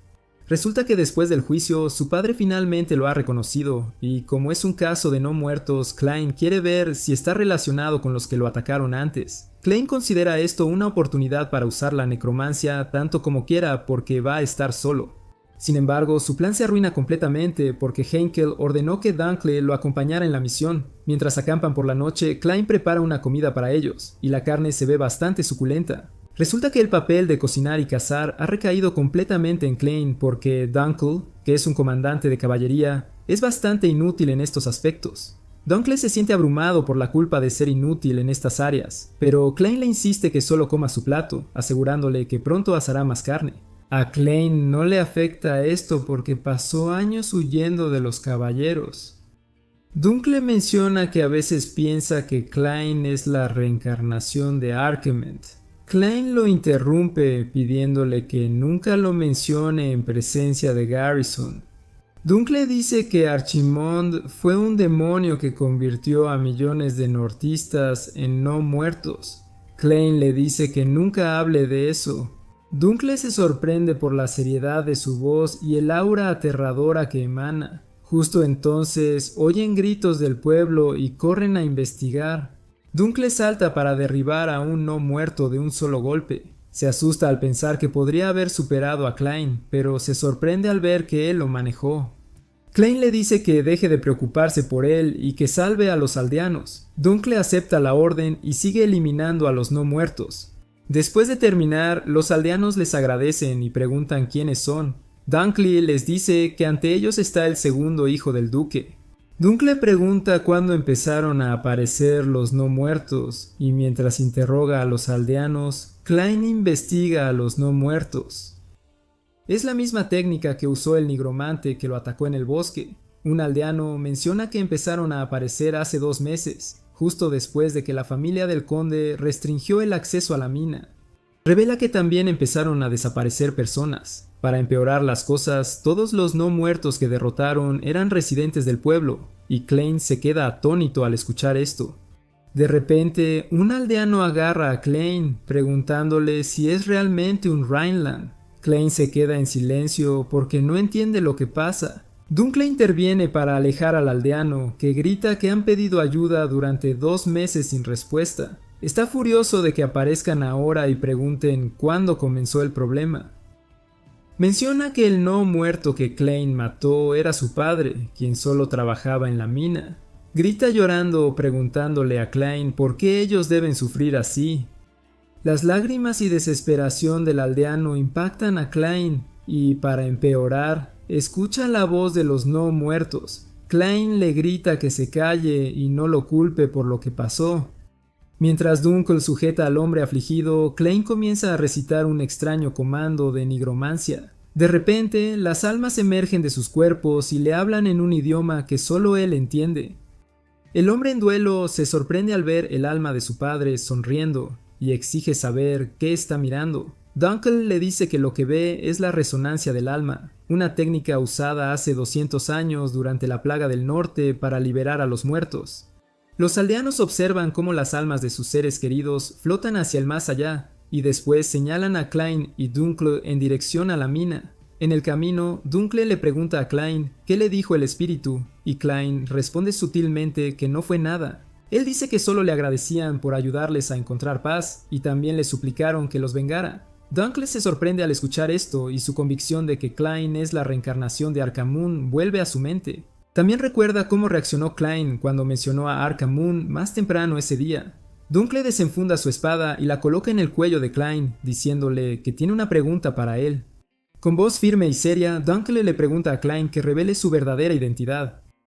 Resulta que después del juicio, su padre finalmente lo ha reconocido, y como es un caso de no muertos, Klein quiere ver si está relacionado con los que lo atacaron antes. Klein considera esto una oportunidad para usar la necromancia tanto como quiera porque va a estar solo. Sin embargo, su plan se arruina completamente porque Heinkel ordenó que Dunkley lo acompañara en la misión. Mientras acampan por la noche, Klein prepara una comida para ellos, y la carne se ve bastante suculenta. Resulta que el papel de cocinar y cazar ha recaído completamente en Klein porque Dunkley, que es un comandante de caballería, es bastante inútil en estos aspectos. Dunkley se siente abrumado por la culpa de ser inútil en estas áreas, pero Klein le insiste que solo coma su plato, asegurándole que pronto asará más carne. A Klein no le afecta esto porque pasó años huyendo de los caballeros. Dunkley menciona que a veces piensa que Klein es la reencarnación de Archimedes. Klein lo interrumpe pidiéndole que nunca lo mencione en presencia de Garrison. Dunkley dice que Archimond fue un demonio que convirtió a millones de nortistas en no muertos. Klein le dice que nunca hable de eso. Dunkley se sorprende por la seriedad de su voz y el aura aterradora que emana. Justo entonces oyen gritos del pueblo y corren a investigar. Dunkley salta para derribar a un no muerto de un solo golpe. Se asusta al pensar que podría haber superado a Klein, pero se sorprende al ver que él lo manejó. Klein le dice que deje de preocuparse por él y que salve a los aldeanos. Dunkley acepta la orden y sigue eliminando a los no muertos. Después de terminar, los aldeanos les agradecen y preguntan quiénes son. Dunkley les dice que ante ellos está el segundo hijo del duque. Dunkley pregunta cuándo empezaron a aparecer los no muertos, y mientras interroga a los aldeanos, Klein investiga a los no muertos. Es la misma técnica que usó el nigromante que lo atacó en el bosque. Un aldeano menciona que empezaron a aparecer hace 2 meses, justo después de que la familia del conde restringió el acceso a la mina. Revela que también empezaron a desaparecer personas. Para empeorar las cosas, todos los no muertos que derrotaron eran residentes del pueblo, y Klein se queda atónito al escuchar esto. De repente, un aldeano agarra a Klein, preguntándole si es realmente un Rhineland. Klein se queda en silencio porque no entiende lo que pasa. Dunkley interviene para alejar al aldeano, que grita que han pedido ayuda durante 2 meses sin respuesta. Está furioso de que aparezcan ahora y pregunten cuándo comenzó el problema. Menciona que el no muerto que Klein mató era su padre, quien solo trabajaba en la mina. Grita llorando preguntándole a Klein por qué ellos deben sufrir así. Las lágrimas y desesperación del aldeano impactan a Klein y, para empeorar, escucha la voz de los no muertos. Klein le grita que se calle y no lo culpe por lo que pasó. Mientras Dunkley sujeta al hombre afligido, Klein comienza a recitar un extraño comando de nigromancia. De repente, las almas emergen de sus cuerpos y le hablan en un idioma que solo él entiende. El hombre en duelo se sorprende al ver el alma de su padre sonriendo y exige saber qué está mirando. Dunkley le dice que lo que ve es la resonancia del alma, una técnica usada hace 200 años durante la plaga del norte para liberar a los muertos. Los aldeanos observan cómo las almas de sus seres queridos flotan hacia el más allá, y después señalan a Klein y Dunkley en dirección a la mina. En el camino, Dunkley le pregunta a Klein qué le dijo el espíritu, y Klein responde sutilmente que no fue nada. Él dice que solo le agradecían por ayudarles a encontrar paz y también le suplicaron que los vengara. Dunkley se sorprende al escuchar esto y su convicción de que Klein es la reencarnación de Arkham Moon vuelve a su mente. También recuerda cómo reaccionó Klein cuando mencionó a Arkham Moon más temprano ese día. Dunkley desenfunda su espada y la coloca en el cuello de Klein, diciéndole que tiene una pregunta para él. Con voz firme y seria, Dunkley le pregunta a Klein que revele su verdadera identidad.